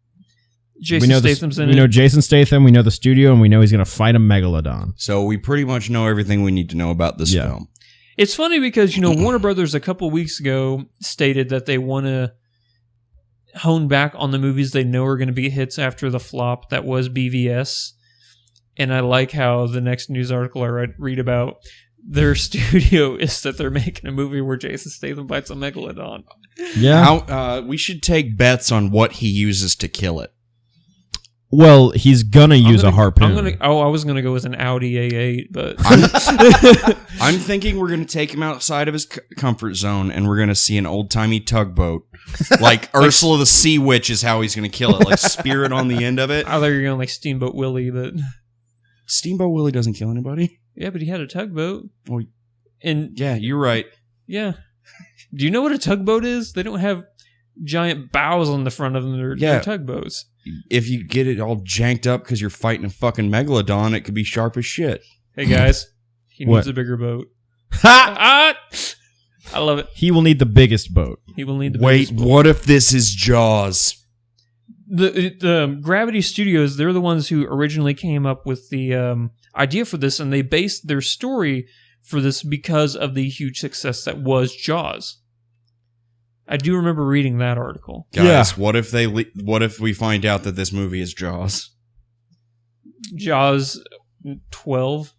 Jason Statham's in it. We know Jason Statham, we know the studio, and we know he's going to fight a megalodon. So we pretty much know everything we need to know about this film. It's funny because, Warner Brothers a couple weeks ago stated that they want to hone back on the movies they know are going to be hits after the flop that was BVS. And I like how the next news article I read about their studio is that they're making a movie where Jason Statham fights a megalodon. Yeah. We should take bets on what he uses to kill it. Well, he's gonna use a harpoon. I was gonna go with an Audi A8, but I'm thinking we're gonna take him outside of his comfort zone, and we're gonna see an old timey tugboat, like Ursula the Sea Witch is how he's gonna kill it, like spear it on the end of it. I thought you were going like Steamboat Willie, but Steamboat Willie doesn't kill anybody. Yeah, but he had a tugboat. Well, and yeah, you're right. Yeah. Do you know what a tugboat is? They don't have giant bows on the front of them. They're tugboats. If you get it all janked up because you're fighting a fucking megalodon, it could be sharp as shit. Hey guys, He What? needs a bigger boat. Ha! I love it. He will need the biggest boat. He will need the Wait, biggest boat. what if this is Jaws? The Gravity Studios, they're the ones who originally came up with the idea for this, and they based their story for this because of the huge success that was Jaws. I do remember reading that article. Guys, Yeah. what if we find out that this movie is Jaws? Jaws 12.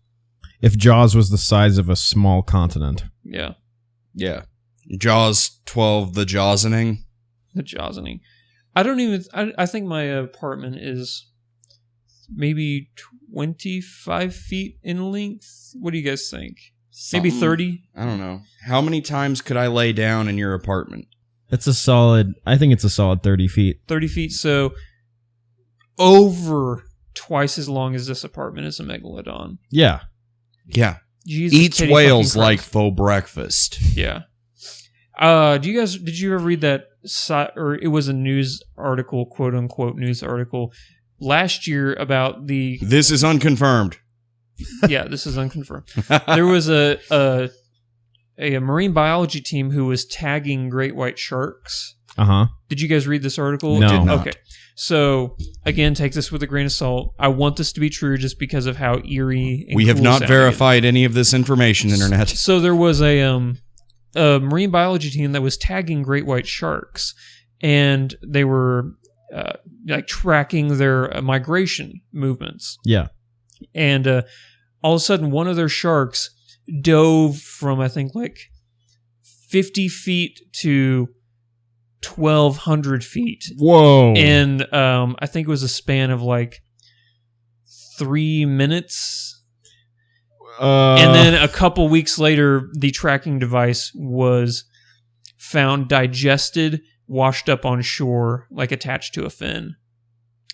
If Jaws was the size of a small continent. Yeah, Yeah. Jaws 12, the Jawsening. the Jawsening. I think my apartment is maybe 25 feet in length. What do you guys think? Maybe Something- 30? I don't know. How many times could I lay down in your apartment? It's a solid, I think it's a solid 30 feet. 30 feet, so over twice as long as this apartment is a megalodon. Yeah. Yeah. Jesus, Eats kitty whales fucking like Christ. faux breakfast. Yeah. Did you ever read that, or it was a news article, quote unquote news article, last year about the, This is unconfirmed. yeah, this is unconfirmed. There was a marine biology team who was tagging great white sharks. Uh-huh. Did you guys read this article? No. Did not. Okay. So, again, take this with a grain of salt. I want this to be true just because of how eerie and We have cool not sounding it is. verified any of this information, Internet. So there was a marine biology team that was tagging great white sharks, and they were like tracking their migration movements. Yeah. And all of a sudden, one of their sharks dove from, I think, like 50 feet to 1,200 feet. Whoa. And I think it was a span of like 3 minutes. And then a couple weeks later, the tracking device was found digested, washed up on shore, like attached to a fin.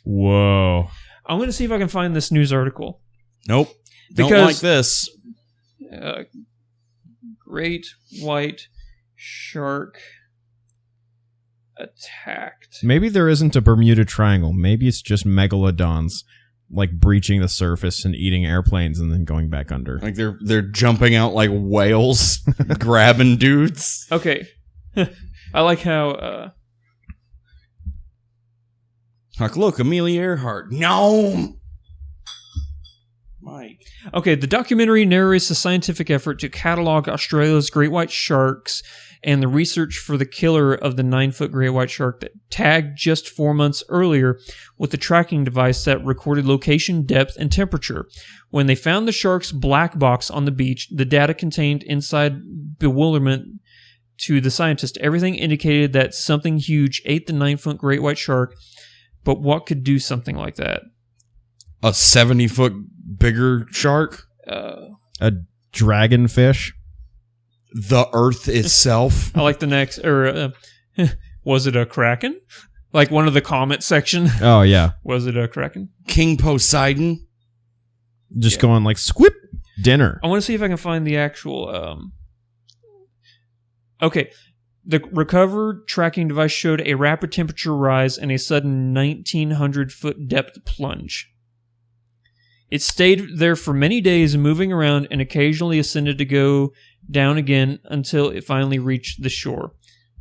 Whoa. I'm going to see if I can find this news article. Nope. Don't Because- like this. Great white shark attacked. Maybe there isn't a Bermuda Triangle. Maybe it's just megalodons, like breaching the surface and eating airplanes and then going back under. Like they're jumping out like whales, grabbing dudes. Okay. I like how Like, look, Amelia Earhart. No. Mike. okay, the documentary narrates the scientific effort to catalog Australia's great white sharks and the research for the killer of the 9-foot great white shark that tagged just 4 months earlier with a tracking device that recorded location, depth, and temperature. When they found the shark's black box on the beach, the data contained inside bewilderment to the scientist. Everything indicated that something huge ate the 9-foot great white shark, but what could do something like that? A 70-foot bigger shark? A dragonfish? The Earth itself? I like the next, was it a kraken? Like one of the comment section. Oh, yeah. Was it a kraken? King Poseidon? Just Yeah. going like, squip, dinner. I want to see if I can find the actual. Okay, the recovered tracking device showed a rapid temperature rise and a sudden 1,900-foot depth plunge. It stayed there for many days, moving around and occasionally ascended to go down again until it finally reached the shore.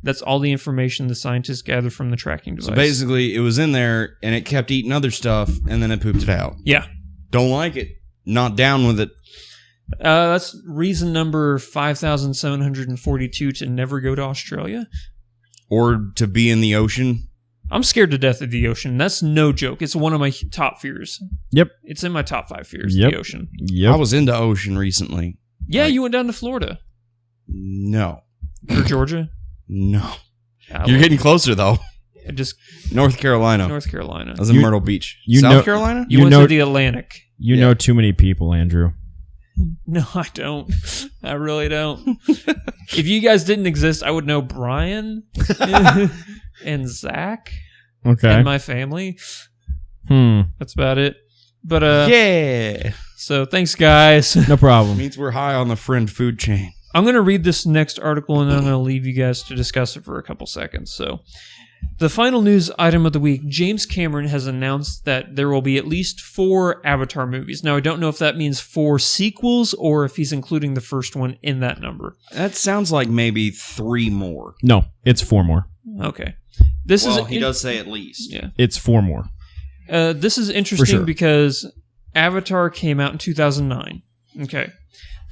That's all the information the scientists gathered from the tracking device. So basically, it was in there and it kept eating other stuff and then it pooped it out. Yeah. Don't like it. Not down with it. That's reason number 5,742 to never go to Australia. Or to be in the ocean. I'm scared to death of the ocean. That's no joke. It's one of my top fears. Yep. It's in my top 5 fears, Yep. the ocean. Yep. I was into ocean recently. Yeah, Like- you went down to Florida No. or Georgia. No. I You're love getting closer, though. it. Just North Carolina. North Carolina. I was in You- Myrtle Beach. you South know- Carolina? You you went know- to the Atlantic. You Yeah. know too many people, Andrew. No, I don't. I really don't. If you guys didn't exist, I would know Brian and Zach Okay. and my family. That's about it. But Yeah. so thanks, guys. No problem. Means we're high on the friend food chain. I'm going to read this next article and then I'm going to leave you guys to discuss it for a couple seconds. So, The final news item of the week, James Cameron has announced that there will be at least 4 Avatar movies. Now, I don't know if that means 4 sequels or if he's including the first one in that number. That sounds like maybe 3 more. No, it's 4 more. Okay. He does say at least. Yeah. It's 4 more. This is interesting sure. because Avatar came out in 2009. Okay.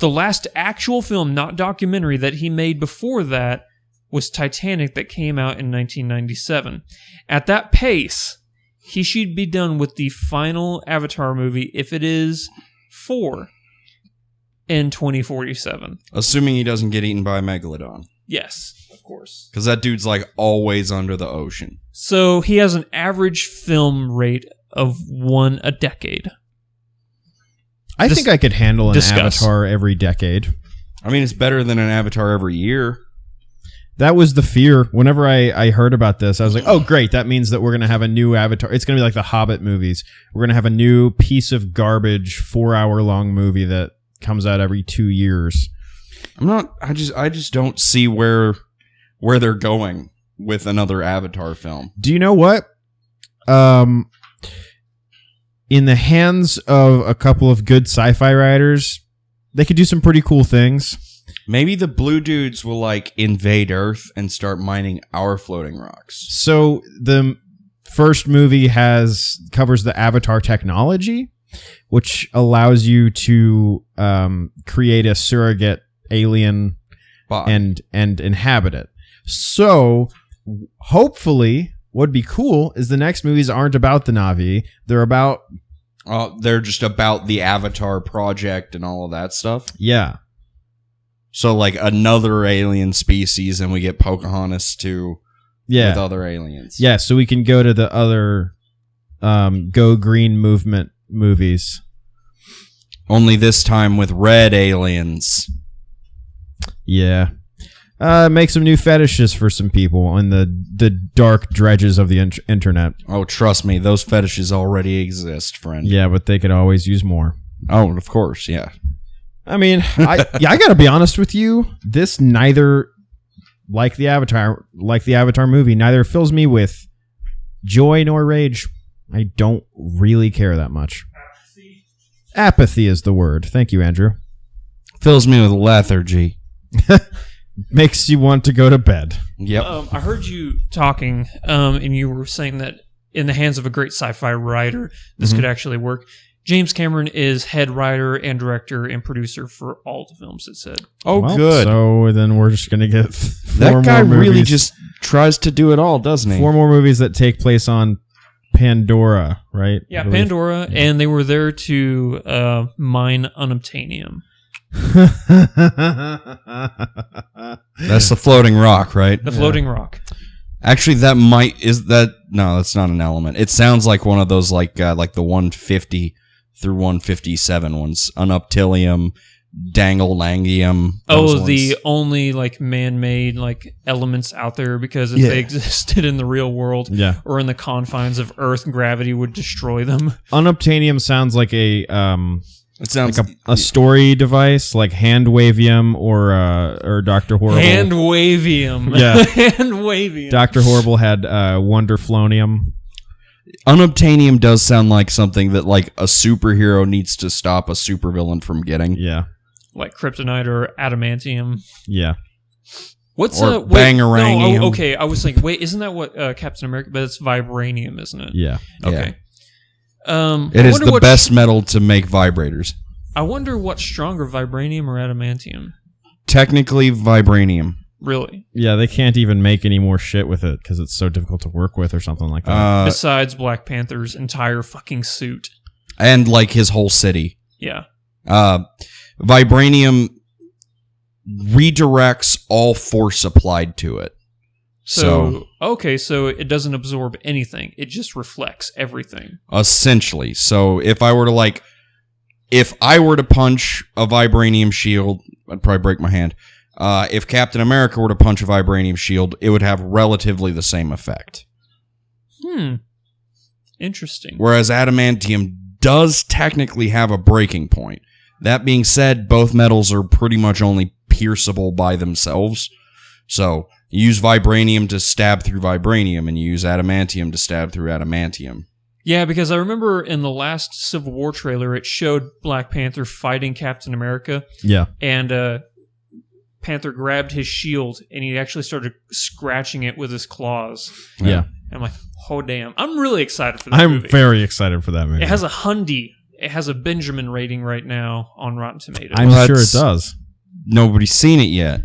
The last actual film, not documentary, that he made before that was Titanic, that came out in 1997. At that pace, he should be done with the final Avatar movie, if it is 4, in 2047. Assuming he doesn't get eaten by a megalodon. Yes, of course. Because that dude's like always under the ocean. So he has an average film rate of 1 a decade. I think I could handle an Discuss. Avatar every decade. I mean, it's better than an Avatar every year. That was the fear. Whenever I heard about this, I was like, oh, great. That means that we're going to have a new Avatar. It's going to be like the Hobbit movies. We're going to have a new piece of garbage 4-hour-long movie that comes out every 2 years. I just don't see where they're going with another Avatar film. Do you know what? In the hands of a couple of good sci-fi writers, they could do some pretty cool things. Maybe the blue dudes will like invade Earth and start mining our floating rocks. So the first movie covers the Avatar technology, which allows you to create a surrogate alien and inhabit it. So hopefully, what'd be cool is the next movies aren't about the Na'vi. They're just about the Avatar project and all of that stuff. Yeah. So like another alien species, and we get Pocahontas too. Yeah. With other aliens. Yeah, so we can go to the other Go Green movement movies. Only this time with red aliens. Yeah. Make some new fetishes for some people in the dark dredges of the internet. Oh, trust me, those fetishes already exist, friend. Yeah, but they could always use more. Oh, of course, yeah. I mean, I gotta be honest with you. This neither, like the Avatar movie, neither fills me with joy nor rage. I don't really care that much. Apathy is the word. Thank you, Andrew. Fills me with lethargy. Makes you want to go to bed. Yep. I heard you talking, and you were saying that in the hands of a great sci-fi writer, this could actually work. James Cameron is head writer and director and producer for all the films, it said. Oh, well, good. So then we're just going to get that guy really just tries to do it all, doesn't he? 4 more movies that take place on Pandora, right? Yeah, Pandora, and they were there to mine unobtainium. That's the floating rock, right? The floating rock. Actually, that's not an element. It sounds like one of those like the 150 through 157 ones. Unobtainium, dangle-langium. The only like man-made like elements out there, because if they existed in the real world or in the confines of Earth, gravity would destroy them. Unobtainium sounds like a it sounds like a story device, like Handwavium or Dr. Horrible. Handwavium. Yeah. Handwavium. Dr. Horrible had Wonderflonium. Unobtainium does sound like something that like a superhero needs to stop a supervillain from getting. Yeah. Like kryptonite or adamantium. Yeah. What's bangaranium? No, okay, I was thinking, wait, isn't that what Captain America? But it's vibranium, isn't it? Yeah. Okay. It is the best metal to make vibrators. I wonder what's stronger, vibranium or adamantium? Technically, vibranium. Really? Yeah, they can't even make any more shit with it because it's so difficult to work with or something like that. Besides Black Panther's entire fucking suit. And like his whole city. Yeah. Vibranium redirects all force applied to it. So it doesn't absorb anything. It just reflects everything. Essentially. So if I were to punch a vibranium shield, I'd probably break my hand. If Captain America were to punch a vibranium shield, it would have relatively the same effect. Interesting. Whereas adamantium does technically have a breaking point. That being said, both metals are pretty much only pierceable by themselves. So You use vibranium to stab through vibranium, and you use adamantium to stab through adamantium. Yeah, because I remember in the last Civil War trailer, it showed Black Panther fighting Captain America. Yeah. And Panther grabbed his shield, and he actually started scratching it with his claws. Yeah. And I'm like, oh, damn. I'm really excited for that movie. I'm very excited for that movie. It has a Hyundai. It has a Benjamin rating right now on Rotten Tomatoes. I'm sure it does. Nobody's seen it yet.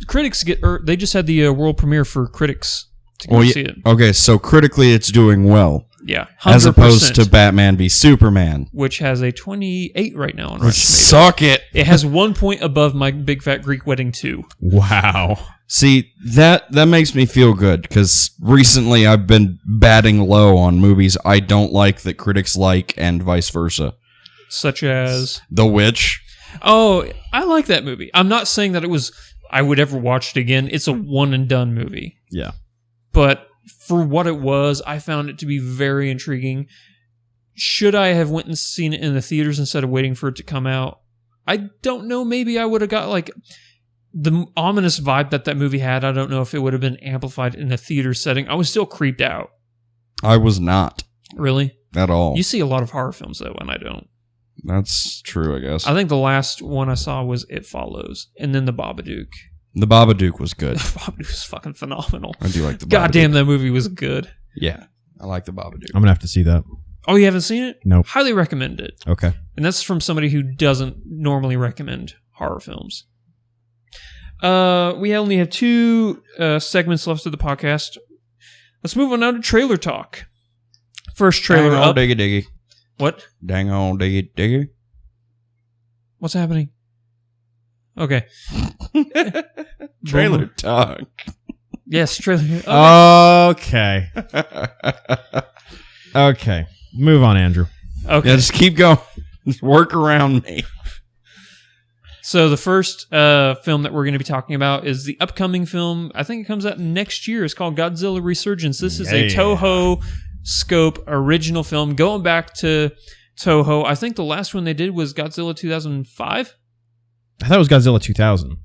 Critics they just had the world premiere for critics to go see it. Okay, so critically it's doing well. Yeah, 100%, as opposed to Batman v Superman, which has a 28 right now on Rotten Tomatoes. Suck it. It has 1 point above My Big Fat Greek Wedding 2. Wow. See, that makes me feel good, because recently I've been batting low on movies I don't like that critics like, and vice versa. Such as The Witch. Oh, I like that movie. I'm not saying that I would ever watch it again. It's a one and done movie. Yeah. But for what it was, I found it to be very intriguing. Should I have went and seen it in the theaters instead of waiting for it to come out? I don't know. Maybe I would have got like the ominous vibe that movie had. I don't know if it would have been amplified in a theater setting. I was still creeped out. I was not. Really? At all. You see a lot of horror films though, and I don't. That's true, I guess. I think the last one I saw was It Follows, and then The Babadook. The Babadook was good. The Babadook was fucking phenomenal. I do like the Babadook. God damn, that movie was good. Yeah, I like the Babadook. I'm going to have to see that. Oh, you haven't seen it? Nope. Highly recommend it. Okay. And that's from somebody who doesn't normally recommend horror films. We only have 2 segments left of the podcast. Let's move on now to trailer talk. First trailer Dang up. diggy diggy. What? Dang on diggy diggy. What's happening? Okay. Trailer talk. Yes, trailer. Okay. Okay. Move on, Andrew. Okay. Yeah, just keep going. Just work around me. So the first film that we're going to be talking about is the upcoming film. I think it comes out next year. It's called Godzilla Resurgence. This is a Toho Scope original film going back to Toho. I think the last one they did was Godzilla 2005. I thought it was Godzilla 2000.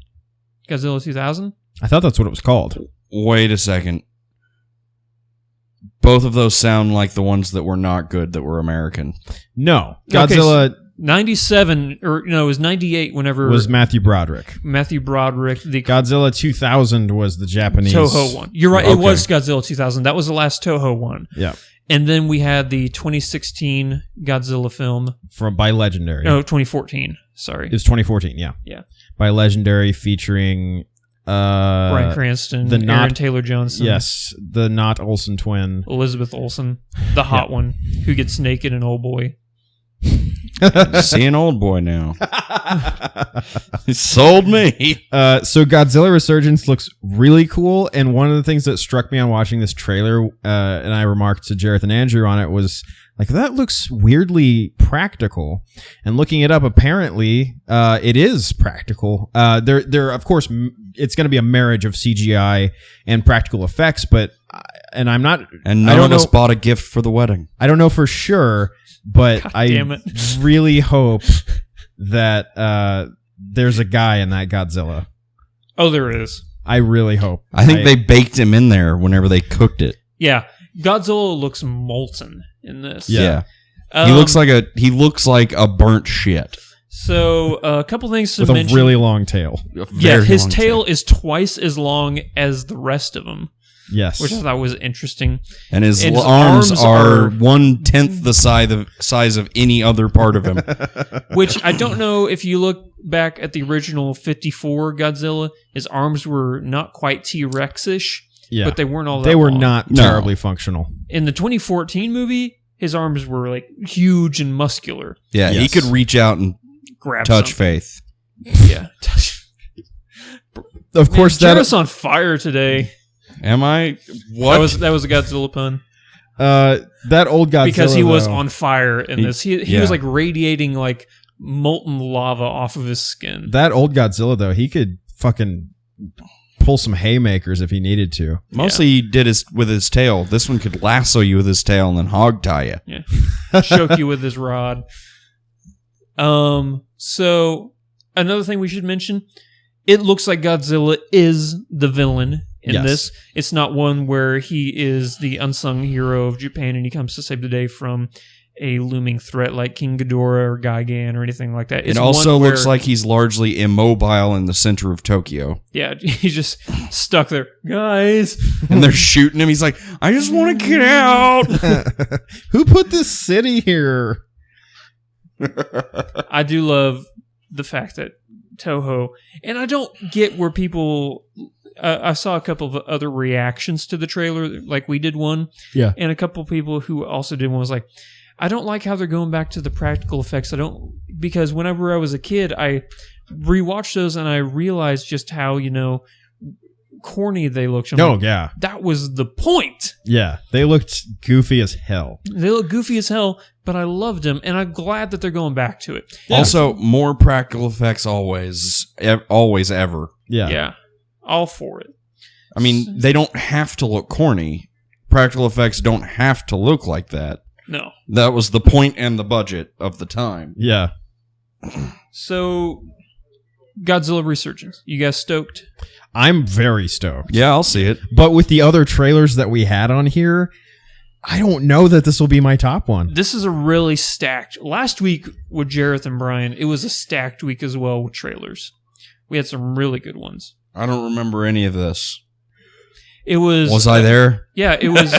Godzilla 2000? I thought that's what it was called. Wait a second. Both of those sound like the ones that were not good, that were American. No. Godzilla... Okay, so 97, or no, it was 98 whenever... was Matthew Broderick. Matthew Broderick. The Godzilla 2000 was the Japanese... Toho one. You're right, Okay. It was Godzilla 2000. That was the last Toho one. Yeah. And then we had the 2016 Godzilla film. By Legendary. No, 2014. Sorry. It was 2014, yeah. Yeah. By Legendary, featuring... Bryan Cranston, Aaron Taylor-Johnson. Yes, the not Olsen twin. Elizabeth Olsen, the hot one, who gets naked in Old Boy. See an old boy now. It sold me. So Godzilla Resurgence looks really cool, and one of the things that struck me on watching this trailer, and I remarked to Jareth and Andrew on it, was like, that looks weirdly practical. And looking it up, apparently, it is practical. There, of course, it's going to be a marriage of CGI and practical effects, but and I'm not, and none of us bought a gift for the wedding. I don't know for sure, but I really hope that there's a guy in that Godzilla. Oh, there is. I really hope. I think they baked him in there whenever they cooked it. Yeah, Godzilla looks molten in this. Yeah. He looks like a burnt shit. So a couple things to with mention. With a really long tail. Yeah, his tail is twice as long as the rest of them. Yes. Which I thought was interesting. And his arms are 1/10 the size of any other part of him. Which I don't know, if you look back at the original 54 Godzilla, his arms were not quite T-Rex-ish, but they weren't all that They were long. not terribly functional. In the 2014 movie, his arms were like huge and muscular. Yeah, he could reach out and touch Faith. Yeah. Of course, Jareth's on fire today. Am I? What? That was a Godzilla pun. That old Godzilla, because he was on fire in this. He was like radiating like molten lava off of his skin. That old Godzilla, though, he could fucking pull some haymakers if he needed to. Mostly he did with his tail. This one could lasso you with his tail and then hog tie you. Yeah, choke you with his rod. So another thing we should mention: it looks like Godzilla is the villain In Yes. this, it's not one where he is the unsung hero of Japan and he comes to save the day from a looming threat like King Ghidorah or Gigan or anything like that. It It's also one looks where- like he's largely immobile in the center of Tokyo. Yeah, he's just stuck there. Guys! And they're shooting him. He's like, I just want to get out. Who put this city here? I do love the fact that Toho, and I don't get where people. I saw a couple of other reactions to the trailer, like we did one, Yeah. and a couple of people who also did one was like, I don't like how they're going back to the practical effects. Because whenever I was a kid, I rewatched those and I realized just how corny they looked. I'm like, Yeah. that was the point. Yeah. They looked goofy as hell. They look goofy as hell, but I loved them, and I'm glad that they're going back to it. Also, more practical effects always, ever. Yeah. Yeah, all for it. I mean, they don't have to look corny. Practical effects don't have to look like that. No. That was the point and the budget of the time. Yeah. So, Godzilla Resurgence. You guys stoked? I'm very stoked. Yeah, I'll see it. But with the other trailers that we had on here, I don't know that this will be my top one. This is a really stacked. Last week with Jareth and Brian, it was a stacked week as well with trailers. We had some really good ones. I don't remember any of this. It was. Was I there? Yeah, it was.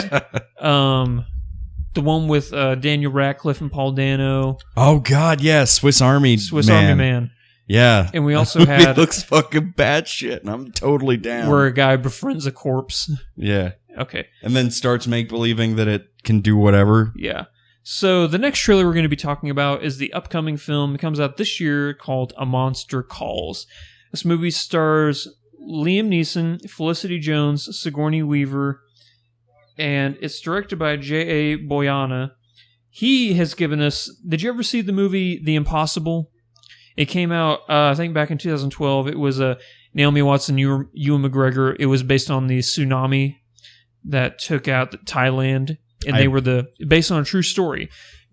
The one with Daniel Radcliffe and Paul Dano, Oh God, yes, Swiss Army Man. Yeah, And we also It had looks fucking bad shit, and I'm totally down. where a guy befriends a corpse. Yeah, Okay, and then starts make believing that it can do whatever. yeah. So the next trailer we're going to be talking about is the upcoming film that comes out this year called A Monster Calls. This movie stars Liam Neeson, Felicity Jones, Sigourney Weaver, and it's directed by J.A. Boyana. He has given us... Did you ever see the movie The Impossible? It came out, I think, back in 2012. It was Naomi Watts and Ewan McGregor. It was based on the tsunami that took out Thailand, and they were based on a true story.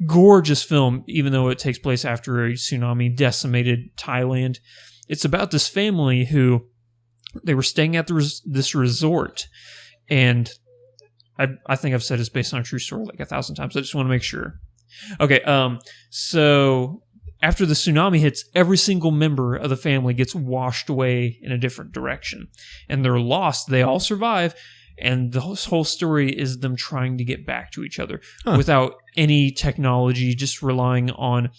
Gorgeous film, even though it takes place after a tsunami decimated Thailand. It's about this family who they were staying at this resort, and I think I've said it's based on a true story like 1,000 times. I just want to make sure. Okay, so after the tsunami hits, every single member of the family gets washed away in a different direction, and they're lost. They all survive, and the whole story is them trying to get back to each other without any technology, just relying on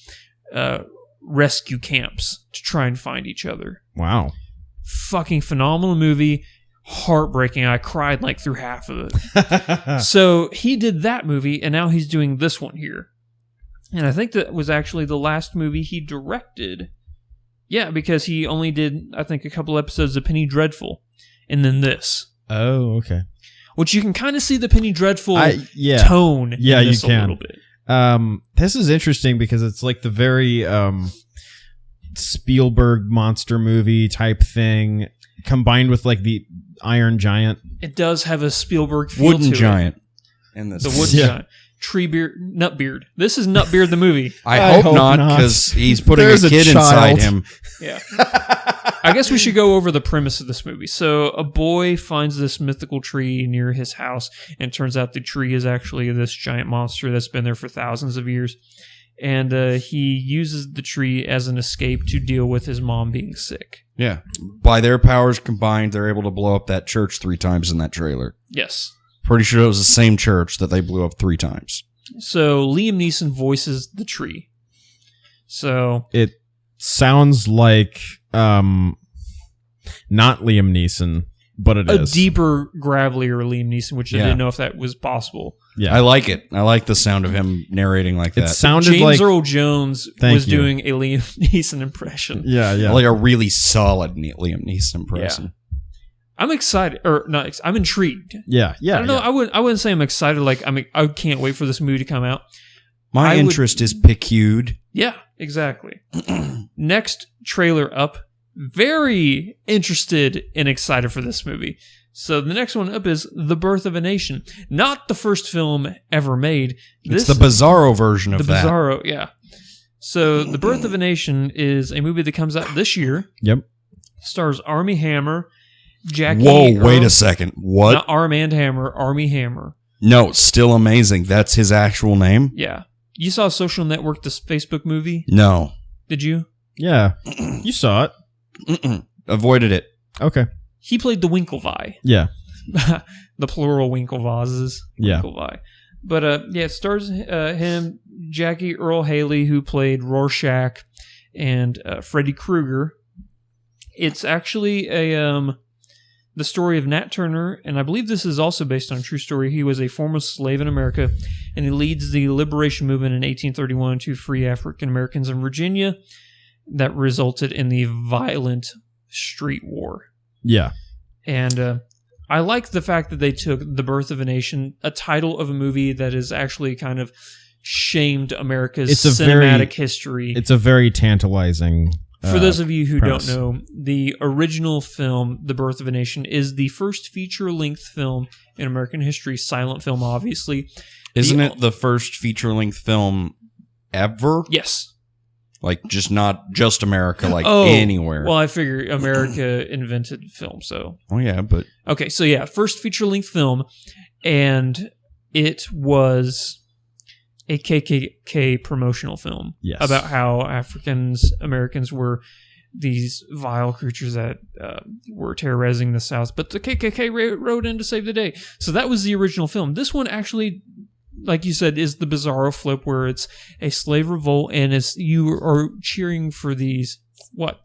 rescue camps to try and find each other. Wow. Fucking phenomenal movie. Heartbreaking. I cried like through half of it. So he did that movie, and now he's doing this one here. And I think that was actually the last movie he directed. Yeah, because he only did, I think, a couple episodes of Penny Dreadful, and then this. Oh, okay. Which you can kind of see the Penny Dreadful Yeah. tone Yeah, in you this can. a little bit. This is interesting because it's like the very Spielberg monster movie type thing combined with like the Iron Giant. It does have a Spielberg feel Wooden to giant. In it. this, The Wooden Yeah. Giant. Nutbeard. This is Nutbeard the movie. I hope not, because he's putting There's a a kid child. inside him. Yeah. I guess we should go over the premise of this movie. So a boy finds this mythical tree near his house, and it turns out the tree is actually this giant monster that's been there for thousands of years. And he uses the tree as an escape to deal with his mom being sick. Yeah, by their powers combined, they're able to blow up that church 3 times in that trailer. Yes. Pretty sure it was the same church that they blew up 3 times. So Liam Neeson voices the tree. So It sounds like not Liam Neeson, but it a is. deeper, gravelier Liam Neeson, which I Yeah. didn't know if that was possible. Yeah. I like it. I like the sound of him narrating like It that. sounded James like Earl Jones Thank was you. doing a Liam Neeson impression. yeah. Like a really solid Liam Neeson impression. I'm excited, or not? I'm intrigued. Yeah. I don't know. Yeah. I wouldn't say I'm excited. Like I can't wait for this movie to come out. My I would- interest is piqued. Yeah, exactly. Next trailer up. Very interested and excited for this movie. So the next one up is The Birth of a Nation. Not the first film ever made. It's the Bizarro version of the that. Bizarro, yeah. So The Birth of a Nation is a movie that comes out this year. Yep. Stars Armie Hammer, Jackie. Whoa, wait a second. What? Not Armand Hammer, Armie Hammer. No, still amazing. That's his actual name? Yeah. You saw Social Network, the Facebook movie? No. Did you? Yeah. You saw it. Mm-mm. Avoided it. Okay. He played the Winklevi. Yeah. The plural Winklevases. Yeah. Winklevi. But it stars him, Jackie Earl Haley, who played Rorschach, and Freddy Krueger. It's actually the story of Nat Turner, and I believe this is also based on a true story. He was a former slave in America, and he leads the liberation movement in 1831 to free African Americans in Virginia that resulted in the violent street war. Yeah. And I like the fact that they took The Birth of a Nation, a title of a movie that is actually kind of shamed America's cinematic history. It's a very tantalizing For those of you who premise. don't know, the original film, The Birth of a Nation, is the first feature-length film in American history, silent film, obviously. Isn't it the first feature-length film ever? Yes. Like, not just America, anywhere. Well, I figure America invented film, so... Oh, yeah, but... Okay, so yeah, first feature-length film, and it was a KKK promotional film. Yes. About how Americans were these vile creatures that were terrorizing the South, but the KKK rode in to save the day. So that was the original film. This one actually, like you said, is the Bizarro flip, where it's a slave revolt, and you are cheering for these... What?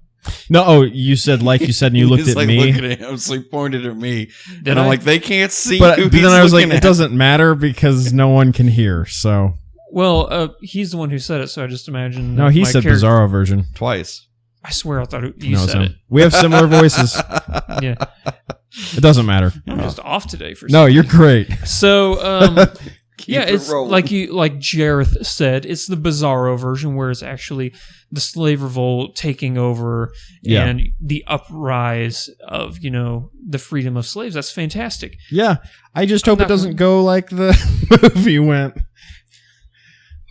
No, you said, and you looked He's at me. Looking at him, so he pointed at me. Did I'm I? like, they can't see But who then he's I was like, looking it at. doesn't matter because no one can hear, so... Well, he's the one who said it, so I just imagine... No, he my said character- Bizarro version. Twice. I swear I thought you No, said him. it. We have similar voices. Yeah. It doesn't matter. I'm just off today for No, you're great. So, yeah, it it's rolling. like Jareth said, it's the Bizarro version, where it's actually the slave revolt taking over Yeah. and the uprise of, the freedom of slaves. That's fantastic. Yeah, I just hope not it doesn't go like the movie went.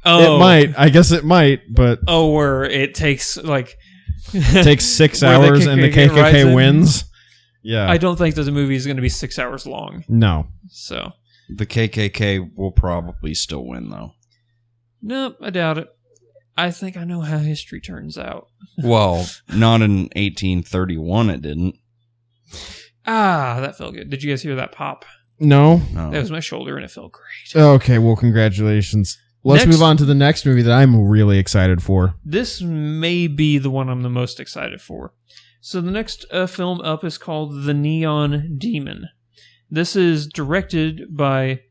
Oh, It might. I guess it might, but Oh, where it takes it takes 6 Where the hours and the KKK rides KKK in? wins. Yeah. I don't think that the movie is going to be 6 hours long. No. So, The KKK will probably still win, though. no, I doubt it. I think I know how history turns out. Well, not in 1831 it didn't. Ah, that felt good. Did you guys hear that pop? No? No. That was my shoulder, and it felt great. Okay, well, congratulations. Let's Next- move on to the next movie that I'm really excited for. This may be the one I'm the most excited for. So the next film up is called The Neon Demon. This is directed by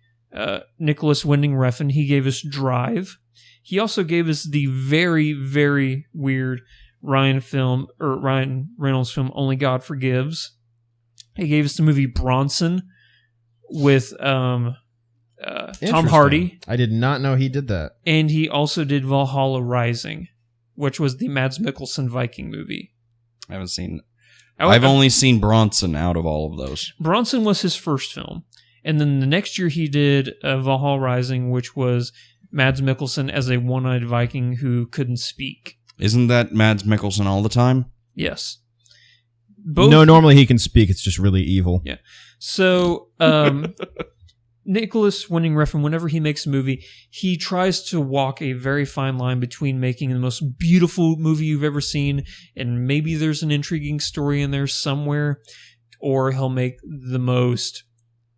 Nicholas Winding Refn. He gave us Drive. He also gave us the very, very weird Ryan Reynolds film Only God Forgives. He gave us the movie Bronson with Tom Hardy. I did not know he did that. And he also did Valhalla Rising, which was the Mads Mikkelsen Viking movie. I haven't seen... I've only seen Bronson out of all of those. Bronson was his first film. And then the next year he did Valhalla Rising, which was Mads Mikkelsen as a one-eyed Viking who couldn't speak. Isn't that Mads Mikkelsen all the time? Yes. No, normally he can speak. It's just really evil. Yeah. So, Nicholas Winding Refn, whenever he makes a movie, he tries to walk a very fine line between making the most beautiful movie you've ever seen, and maybe there's an intriguing story in there somewhere, or he'll make the most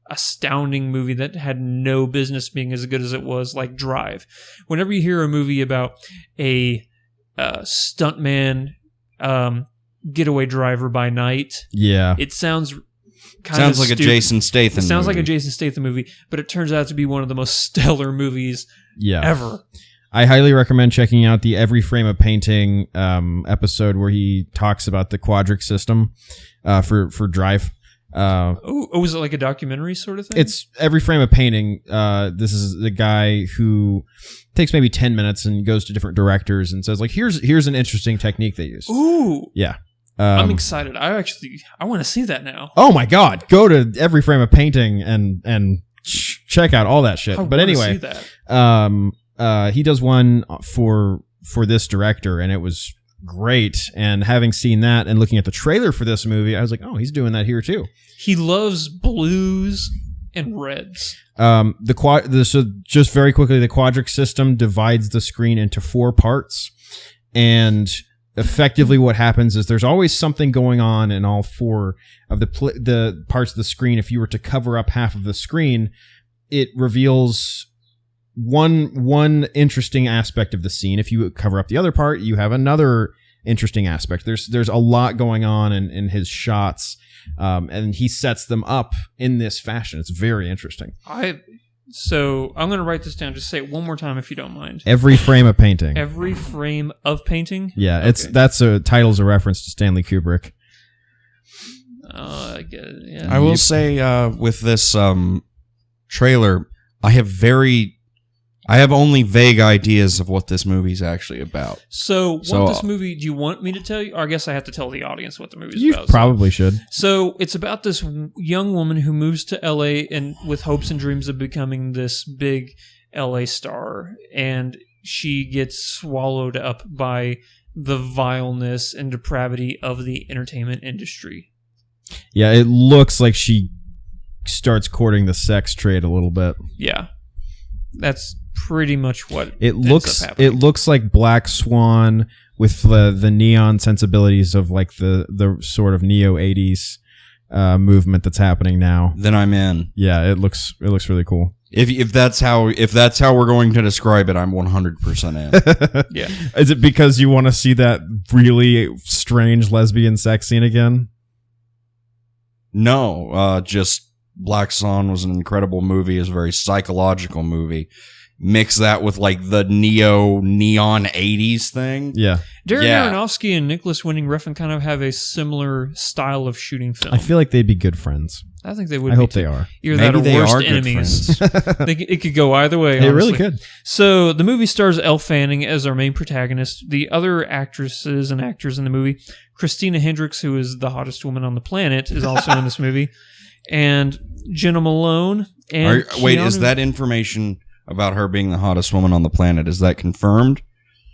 astounding movie that had no business being as good as it was, like Drive. Whenever you hear a movie about a stuntman getaway driver by night, Yeah. it sounds Sounds like a Jason Statham It sounds movie. like a Jason Statham movie, but it turns out to be one of the most stellar movies Yeah. ever. I highly recommend checking out the Every Frame of Painting episode where he talks about the quadric system for Drive. Was it like a documentary sort of thing? It's Every Frame of Painting. This is the guy who takes maybe 10 minutes and goes to different directors and says, like, here's an interesting technique they use. Ooh. Yeah. I'm excited. I want to see that now. Oh my God! Go to Every Frame of Painting and check out all that shit. I But wanna anyway, see that. he does one for this director, and it was great. And having seen that and looking at the trailer for this movie, I was like, oh, he's doing that here too. He loves blues and reds. So just very quickly, the quadric system divides the screen into 4 parts, and effectively what happens is there's always something going on in all 4 of the parts of the screen. If you were to cover up half of the screen, it reveals one interesting aspect of the scene. If you cover up the other part, you have another interesting aspect. There's a lot going on in his shots, and he sets them up in this fashion. It's very interesting. So I'm going to write this down. Just say it one more time if you don't mind. Every frame of painting. Every frame of painting? Yeah, okay. That's a title's a reference to Stanley Kubrick. I get it, yeah. I will say with this trailer, I have only vague ideas of what this movie's actually about. So this movie, do you want me to tell you? Or I guess I have to tell the audience what the movie's about. You probably should. So it's about this young woman who moves to LA and with hopes and dreams of becoming this big LA star. And she gets swallowed up by the vileness and depravity of the entertainment industry. Yeah, it looks like she starts courting the sex trade a little bit. Yeah. That's pretty much what it looks. It looks like Black Swan with the neon sensibilities of like the sort of neo 80s movement that's happening now. Then I'm in. Yeah, it looks really cool. If that's how we're going to describe it, I'm 100% in. Yeah. Is it because you want to see that really strange lesbian sex scene again? No, just Black Swan was an incredible movie. It's a very psychological movie. Mix that with like the neon 80s thing. Yeah. Darren Aronofsky and Nicholas Winding Refn kind of have a similar style of shooting film. I feel like they'd be good friends. I think they would. I hope they are. Either Maybe that or they worst are enemies. It could go either way. It honestly. really could. So the movie stars Elle Fanning as our main protagonist. The other actresses and actors in the movie, Christina Hendricks, who is the hottest woman on the planet, is also in this movie, and Jenna Malone. And wait, is that information about her being the hottest woman on the planet, is that confirmed?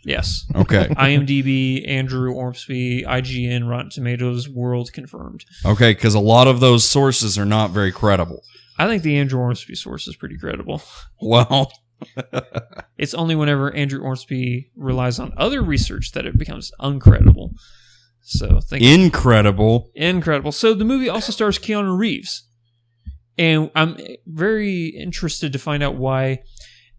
Yes. Okay. IMDb, Andrew Ormsby, IGN, Rotten Tomatoes, World confirmed. Okay, because a lot of those sources are not very credible. I think the Andrew Ormsby source is pretty credible. Well, it's only whenever Andrew Ormsby relies on other research that it becomes uncredible. So incredible. So the movie also stars Keanu Reeves. And I'm very interested to find out why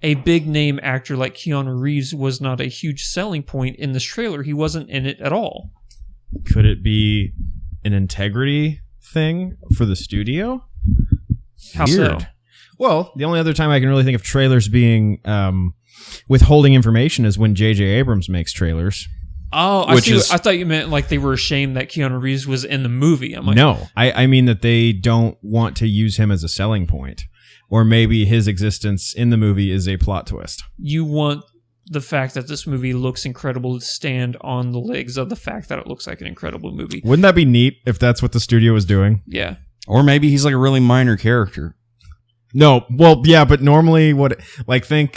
a big-name actor like Keanu Reeves was not a huge selling point in this trailer. He wasn't in it at all. Could it be an integrity thing for the studio? How so? Well, the only other time I can really think of trailers being withholding information is when J.J. Abrams makes trailers. Oh, I thought you meant like they were ashamed that Keanu Reeves was in the movie. I'm like, no, I mean that they don't want to use him as a selling point. Or maybe his existence in the movie is a plot twist. You want the fact that this movie looks incredible to stand on the legs of the fact that it looks like an incredible movie. Wouldn't that be neat if that's what the studio was doing? Yeah. Or maybe he's like a really minor character. No, well, yeah, but normally think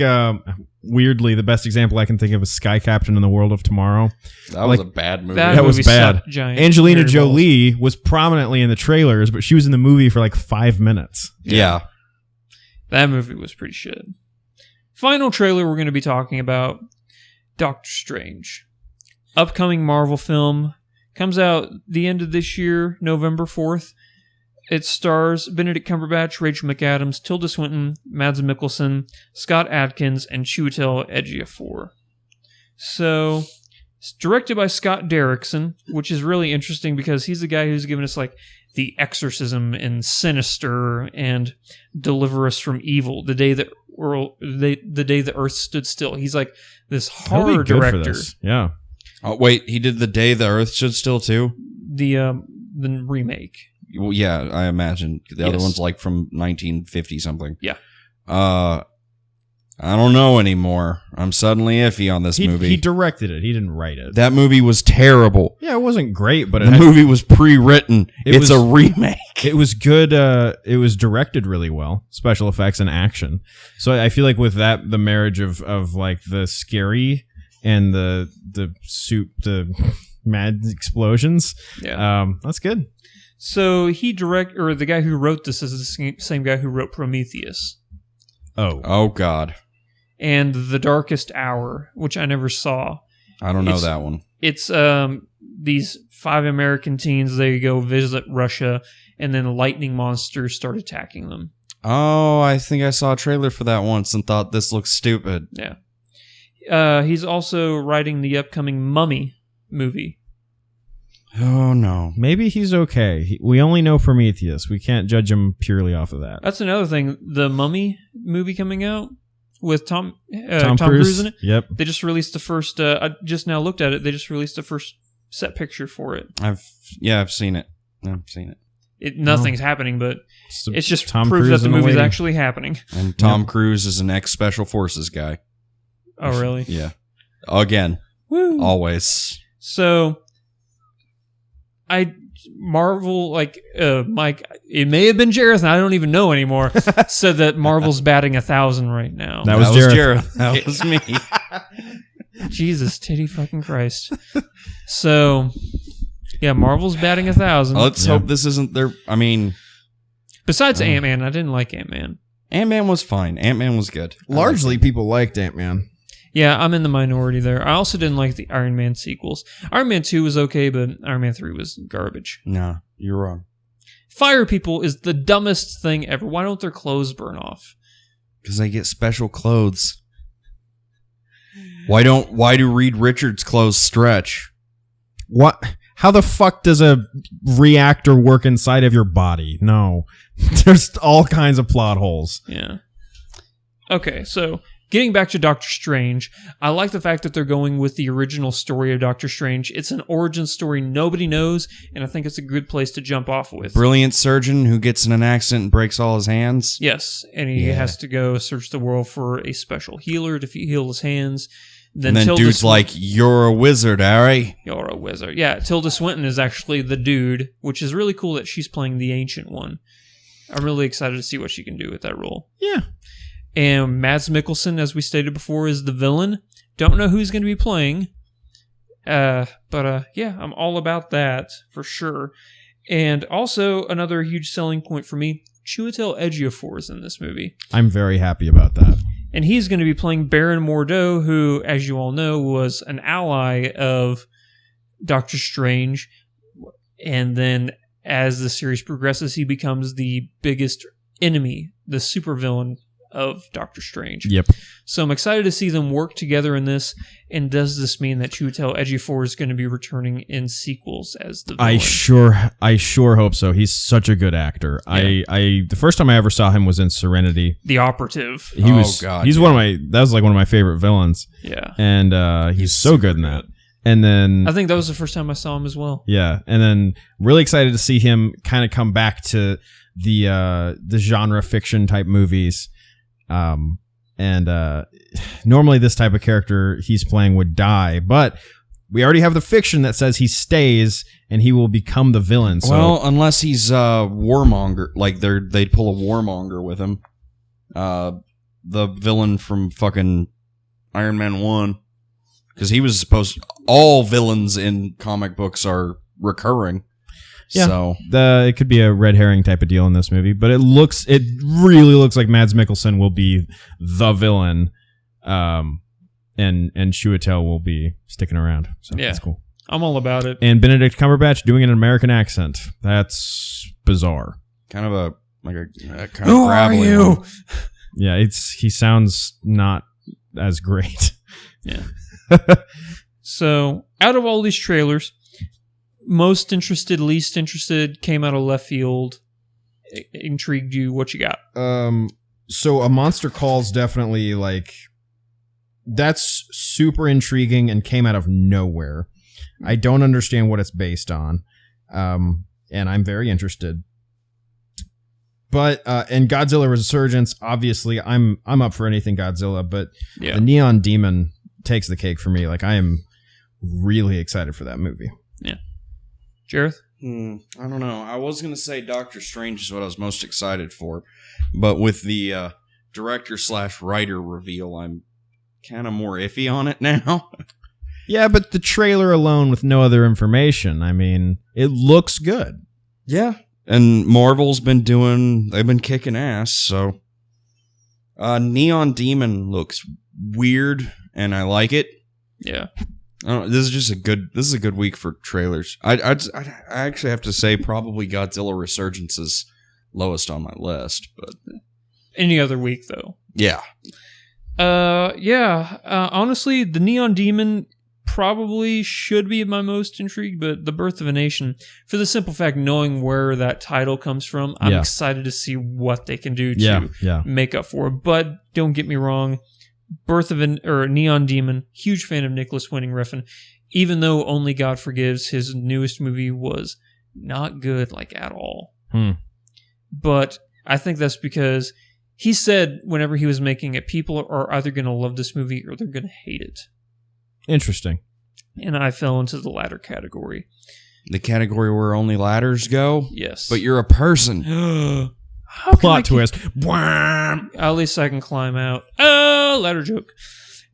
weirdly, the best example I can think of is Sky Captain in the World of Tomorrow. That was a bad movie. That was bad. Angelina balls. Jolie was prominently in the trailers, but she was in the movie for like 5 minutes. Yeah. That movie was pretty shit. Final trailer we're going to be talking about, Doctor Strange. Upcoming Marvel film. Comes out the end of this year, November 4th. It stars Benedict Cumberbatch, Rachel McAdams, Tilda Swinton, Mads Mikkelsen, Scott Adkins, and Chiwetel Ejiofor. So, it's directed by Scott Derrickson, which is really interesting because he's the guy who's given us like The Exorcism and Sinister and Deliver Us from Evil, the day that the Earth stood still. He's like this horror director. Yeah. Oh, wait, he did The Day the Earth Stood Still too? The remake. Well, yeah, I imagine. The other one's like from 1950 something. Yeah. I don't know anymore. I'm suddenly iffy on this movie. He directed it. He didn't write it. That movie was terrible. Yeah, it wasn't great, but the movie was pre-written. It's a remake. It was good. It was directed really well. Special effects and action. So I feel like with that, the marriage of like the scary and the mad explosions. Yeah. That's good. So the guy who wrote this is the same guy who wrote Prometheus. Oh God. And The Darkest Hour, which I never saw. I don't know that one. It's these 5 American teens, they go visit Russia, and then lightning monsters start attacking them. Oh, I think I saw a trailer for that once and thought this looks stupid. Yeah. He's also writing the upcoming Mummy movie. Oh, no. Maybe he's okay. We only know Prometheus. We can't judge him purely off of that. That's another thing. The Mummy movie coming out with Tom Cruise Cruise in it. Yep. They just released the first. I just now looked at it. They just released the first set picture for it. I've seen it. Nothing's happening, but it's just Tom proof Cruise that the and a movie's lady. actually happening. And Tom Cruise is an ex-Special Forces guy. Oh, really? Yeah. Again. Woo. Always. So, Marvel, Mike, it may have been Jareth, and I don't even know anymore, said that Marvel's batting 1,000 right now. That was Jareth. That was me. Jesus, titty fucking Christ. So, yeah, Marvel's batting 1,000. Let's hope this isn't their... I mean... Besides Ant-Man, I didn't like Ant-Man. Ant-Man was fine. Ant-Man was good. Largely, people liked Ant-Man. Yeah, I'm in the minority there. I also didn't like the Iron Man sequels. Iron Man 2 was okay, but Iron Man 3 was garbage. No, you're wrong. Fire people is the dumbest thing ever. Why don't their clothes burn off? Because they get special clothes. Why do Reed Richards' clothes stretch? What? How the fuck does a reactor work inside of your body? No. There's all kinds of plot holes. Yeah. Okay, so getting back to Doctor Strange, I like the fact that they're going with the original story of Doctor Strange. It's an origin story nobody knows, and I think it's a good place to jump off with. Brilliant surgeon who gets in an accident and breaks all his hands. Yes, and he has to go search the world for a special healer to heal his hands. And then dude's like, "You're a wizard, Harry." You're a wizard. Yeah, Tilda Swinton is actually the dude, which is really cool that she's playing the Ancient One. I'm really excited to see what she can do with that role. Yeah. And Mads Mikkelsen, as we stated before, is the villain. Don't know who he's going to be playing. But yeah, I'm all about that for sure. And also, another huge selling point for me, Chiwetel Ejiofor is in this movie. I'm very happy about that. And he's going to be playing Baron Mordo, who, as you all know, was an ally of Doctor Strange. And then, as the series progresses, he becomes the biggest enemy, the supervillain of Doctor Strange. Yep. So I'm excited to see them work together in this. And does this mean that Chiwetel Ejiofor is going to be returning in sequels as the villain? I sure hope so. He's such a good actor. Yeah. The first time I ever saw him was in Serenity. The Operative. He's one of my favorite villains. Yeah. And he's so good in that. And then I think that was the first time I saw him as well. Yeah. And then really excited to see him kind of come back to the genre fiction type movies. Normally this type of character he's playing would die, but we already have the fiction that says he stays and he will become the villain. So. Well, unless he's warmonger, like they'd pull a warmonger with him. The villain from fucking Iron Man 1. Because he was all villains in comic books are recurring. Yeah, so it could be a red herring type of deal in this movie, but it really looks like Mads Mikkelsen will be the villain, and Chiwetel will be sticking around. So yeah, that's cool. I'm all about it. And Benedict Cumberbatch doing an American accent. That's bizarre. Kind of a kind Who of are you? one. Yeah, he sounds not as great. Yeah. So, out of all these trailers, most interested, least interested, came out of left field, intrigued you, what you got? So A Monster Calls definitely, that's super intriguing and came out of nowhere. I don't understand what it's based on, and I'm very interested. But and Godzilla Resurgence, obviously, I'm up for anything Godzilla, but the Neon Demon takes the cake for me. I am really excited for that movie. Yeah. Jareth? I don't know. I was going to say Doctor Strange is what I was most excited for, but with the director/writer reveal, I'm kind of more iffy on it now. Yeah, but the trailer alone with no other information, I mean, it looks good. Yeah. And Marvel's they've been kicking ass, so. Neon Demon looks weird, and I like it. Yeah. This is a good week for trailers. I actually have to say probably Godzilla Resurgence is lowest on my list, but Any other week, though. yeah. Honestly, the Neon Demon probably should be my most intrigued, but The Birth of a Nation, for the simple fact, knowing where that title comes from, I'm excited to see what they can do to make up for it. But don't get me wrong, Neon Demon, huge fan of Nicholas Winding Refn, even though Only God Forgives, his newest movie, was not good, like, at all. But I think that's because he said whenever he was making it, people are either going to love this movie or they're going to hate it. Interesting. And I fell into the latter category. The category where only ladders go? Yes. But you're a person. Plot twist. At least I can climb out. Ladder joke.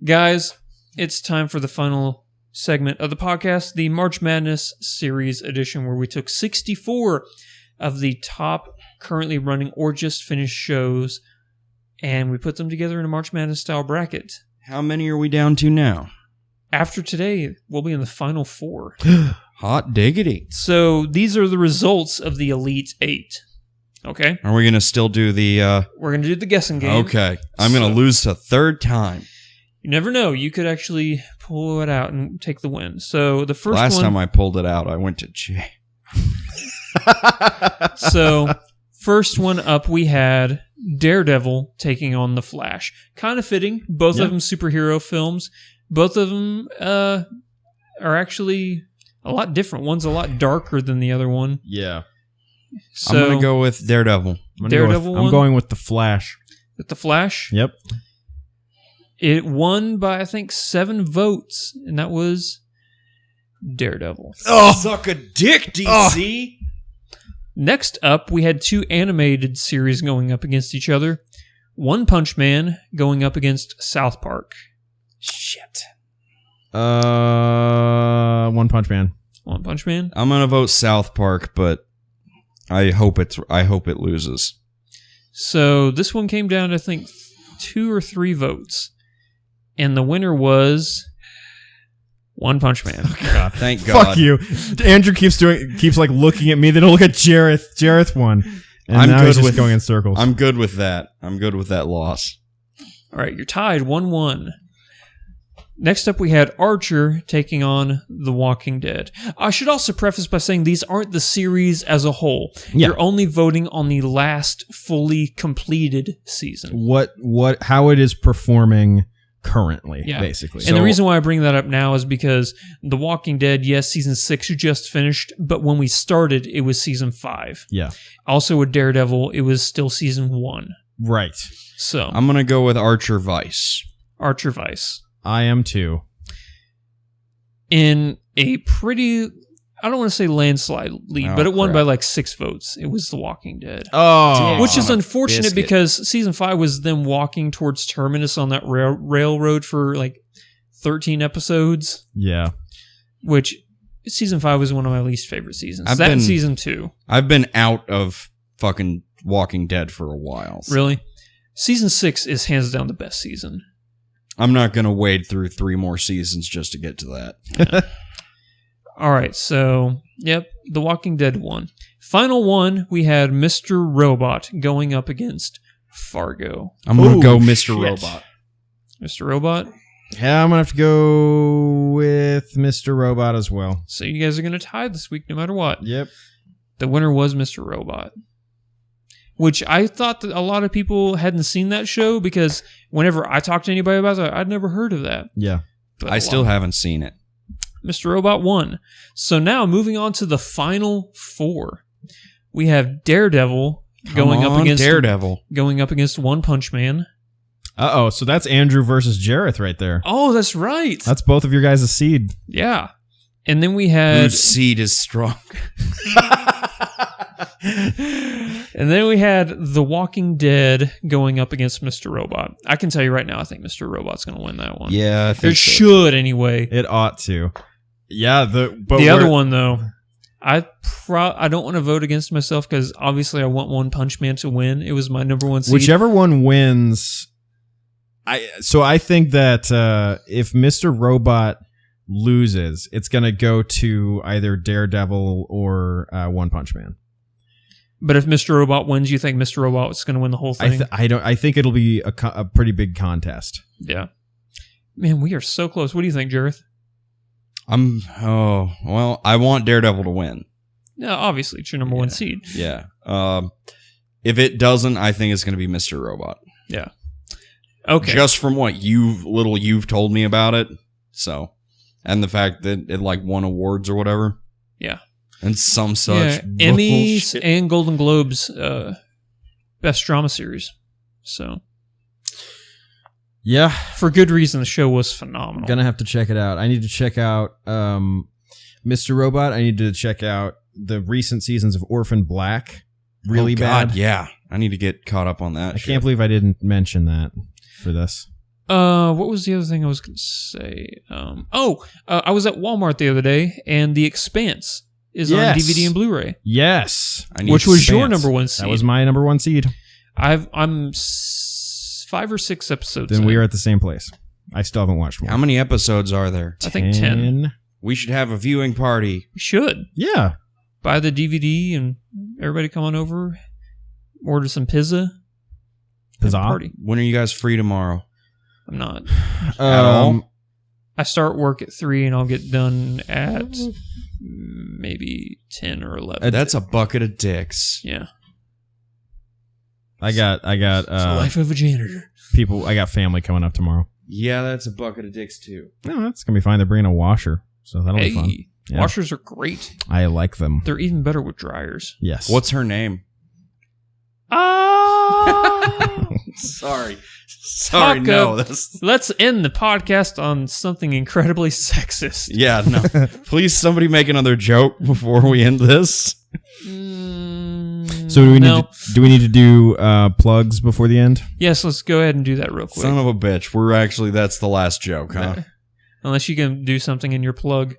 Guys, it's time for the final segment of the podcast, the March Madness Series Edition, where we took 64 of the top currently running or just finished shows, and we put them together in a March Madness style bracket. How many are we down to now? After today, we'll be in the final 4. Hot diggity. So these are the results of the Elite 8. Okay? Are we going to still do the... We're going to do the guessing game. Okay. I'm going to lose a third time. You never know. You could actually pull it out and take the win. So the first Last time I pulled it out, I went to jail. So, first one up, we had Daredevil taking on The Flash. Kind of fitting. Both of them superhero films. Both of them are actually a lot different. One's a lot darker than the other one. Yeah. So, I'm going to go with Daredevil. I'm going with The Flash. With The Flash? Yep. It won by, I think, 7 votes, and that was Daredevil. Oh, suck a dick, DC! Next up, we had 2 animated series going up against each other. One Punch Man going up against South Park. Shit. One Punch Man. One Punch Man? I'm going to vote South Park, but I hope it loses. So this one came down to, I think, 2 or 3 votes. And the winner was One Punch Man. Oh, God. Thank God. Fuck you. Andrew keeps like looking at me, then he'll look at Jareth. Jareth won. And now he's just going in circles. I'm good with that. I'm good with that loss. All right, you're tied 1-1. Next up, we had Archer taking on The Walking Dead. I should also preface by saying these aren't the series as a whole. Yeah. You're only voting on the last fully completed season. How it is performing currently, Yeah. basically. And the reason why I bring that up now is because The Walking Dead, yes, season 6 just finished, but when we started, it was season 5. Yeah. Also with Daredevil, it was still season 1. Right. So I'm going to go with Archer Vice. Archer Vice. I am too. In a pretty, I don't want to say landslide lead, but it won crap. by like 6 votes. It was The Walking Dead. Oh. Which is unfortunate biscuit. because season 5 was them walking towards Terminus on that railroad for like 13 episodes. Yeah. Which season 5 was one of my least favorite seasons. And season 2. I've been out of fucking Walking Dead for a while. So Really? Season 6 is hands down the best season. I'm not going to wade through 3 more seasons just to get to that. All right, so, yep, The Walking Dead won. Final one, we had Mr. Robot going up against Fargo. I'm going to go Mr. shit. Robot. Mr. Robot? Yeah, I'm going to have to go with Mr. Robot as well. So you guys are going to tie this week no matter what. Yep. The winner was Mr. Robot. Which I thought that a lot of people hadn't seen that show because whenever I talked to anybody about it, I'd never heard of that. Yeah. But I still haven't seen it. Mr. Robot won. So now moving on to the final 4. We have Daredevil going up against One Punch Man. Uh-oh, so that's Andrew versus Jareth right there. Oh, that's right. That's both of your guys' seed. Yeah. And then we had Whose seed is strong? And then we had The Walking Dead going up against Mr. Robot. I can tell you right now, I think Mr. Robot's going to win that one. Yeah, I think it should anyway. It ought to. Yeah, the other one though, I don't want to vote against myself because obviously I want One Punch Man to win. It was my number one seed. Whichever one wins, I think that if Mr. Robot loses, it's going to go to either Daredevil or One Punch Man. But if Mr. Robot wins, you think Mr. Robot is going to win the whole thing? I think it'll be a pretty big contest. Yeah. Man, we are so close. What do you think, Jareth? I want Daredevil to win. No, obviously, it's your number one seed. Yeah. If it doesn't, I think it's going to be Mr. Robot. Yeah. Okay. Just from what you've told me about it. So, and the fact that it won awards or whatever. Yeah. And some such Emmys and Golden Globes, best drama series. So. Yeah. For good reason, the show was phenomenal. Gonna have to check it out. I need to check out Mr. Robot. I need to check out the recent seasons of Orphan Black. Really bad. Yeah. I need to get caught up on that. I can't believe I didn't mention that for this. What was the other thing I was going to say? I was at Walmart the other day, and The Expanse is on DVD and Blu-ray. Yes. Which was your number one seed. That was my number one seed. I'm 5 or 6 episodes Then we are at the same place. I still haven't watched one. How many episodes are there? I think 10. We should have a viewing party. We should. Yeah. Buy the DVD and everybody come on over. Order some pizza. Party. When are you guys free tomorrow? I'm not. At all? I start work at 3 and I'll get done at maybe 10 or 11. That's a bucket of dicks. Yeah. I got it's the life of a janitor. People. I got family coming up tomorrow. Yeah, that's a bucket of dicks too. No, that's gonna be fine. They're bringing a washer, so that'll be fun. Yeah. Washers are great. I like them. They're even better with dryers. Yes. What's her name? Sorry. No. Let's end the podcast on something incredibly sexist. Yeah, no. Please, somebody make another joke before we end this. So do we need to do plugs before the end? Yes, let's go ahead and do that real quick. Son of a bitch. That's the last joke, huh? Unless you can do something in your plug.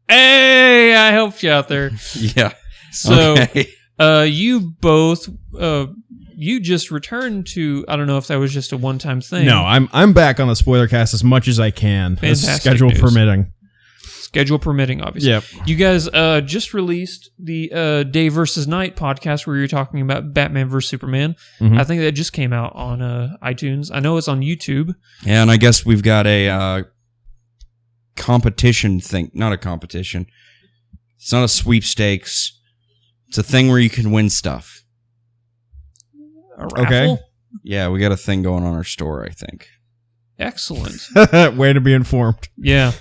Hey, I helped you out there. Yeah. So, okay. You both, you just returned to, I don't know if that was just a one-time thing. No, I'm back on the spoiler cast as much as I can. Fantastic schedule news. permitting. Schedule permitting, obviously. Yep. You guys just released the Day versus Night podcast where you're talking about Batman versus Superman. Mm-hmm. I think that just came out on iTunes. I know it's on YouTube. Yeah, and I guess we've got a competition thing. Not a competition. It's not a sweepstakes. It's a thing where you can win stuff. A raffle? Okay. Yeah, we got a thing going on our store, I think. Excellent. Way to be informed. Yeah.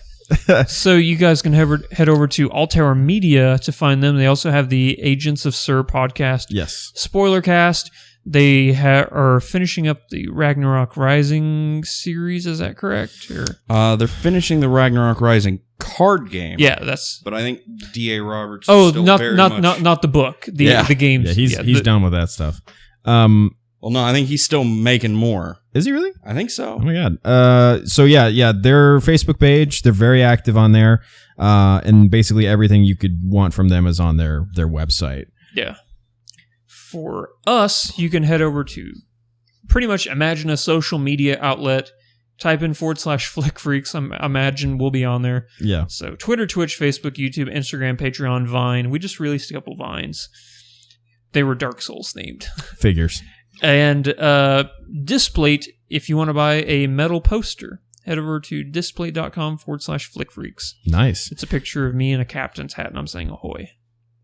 So you guys can head over to Altair Media to find them. They also have the Agents of Sir podcast. Yes. Spoiler cast. They are finishing up the Ragnarok Rising series. Is that correct? Or? They're finishing the Ragnarok Rising card game. Yeah, that's. But I think D.A. Roberts. Oh, is still not the book. The games. Yeah, he's done with that stuff. Well, no, I think he's still making more. Is he really? I think so. Oh my god. So yeah, their Facebook page, they're very active on there. And basically everything you could want from them is on their website. Yeah. For us, you can head over to pretty much imagine a social media outlet. Type in /Flick Freaks. Imagine we'll be on there. Yeah. So Twitter, Twitch, Facebook, YouTube, Instagram, Patreon, Vine. We just released a couple Vines. They were Dark Souls themed. Figures. And Displate, if you want to buy a metal poster, head over to displate.com /Flick Freaks. Nice. It's a picture of me in a captain's hat, and I'm saying ahoy.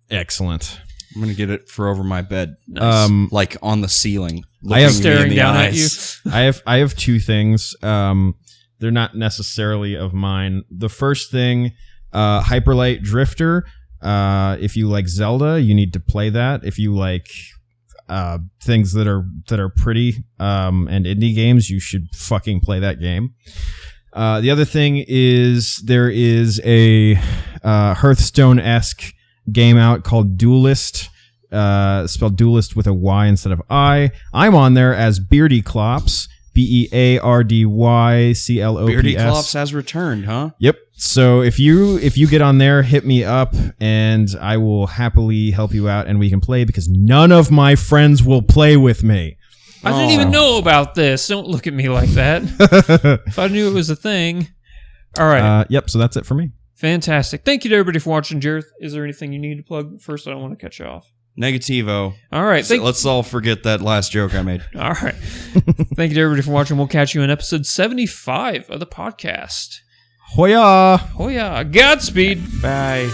Excellent. I'm going to get it for over my bed. Nice. Like on the ceiling. I have staring down at you. I have two things. They're not necessarily of mine. The first thing, Hyperlight Drifter. If you like Zelda, you need to play that. If you like things that are pretty and indie games, you should fucking play that game. The other thing is there is a Hearthstone-esque game out called Duelist. Spelled Duelist with a Y instead of I. I'm on there as Beardy Clops. BeardyClops. Beardy Clops has returned, huh? Yep. So if you get on there, hit me up, and I will happily help you out, and we can play because none of my friends will play with me. I didn't even know about this. Don't look at me like that. If I knew it was a thing. All right. Yep. So that's it for me. Fantastic. Thank you to everybody for watching, Jareth. Is there anything you need to plug? First, I don't want to cut you off. Negativo. All right. Let's all forget that last joke I made. All right. Thank you to everybody for watching. We'll catch you in episode 75 of the podcast. Hoya! Hoya. Godspeed. Bye.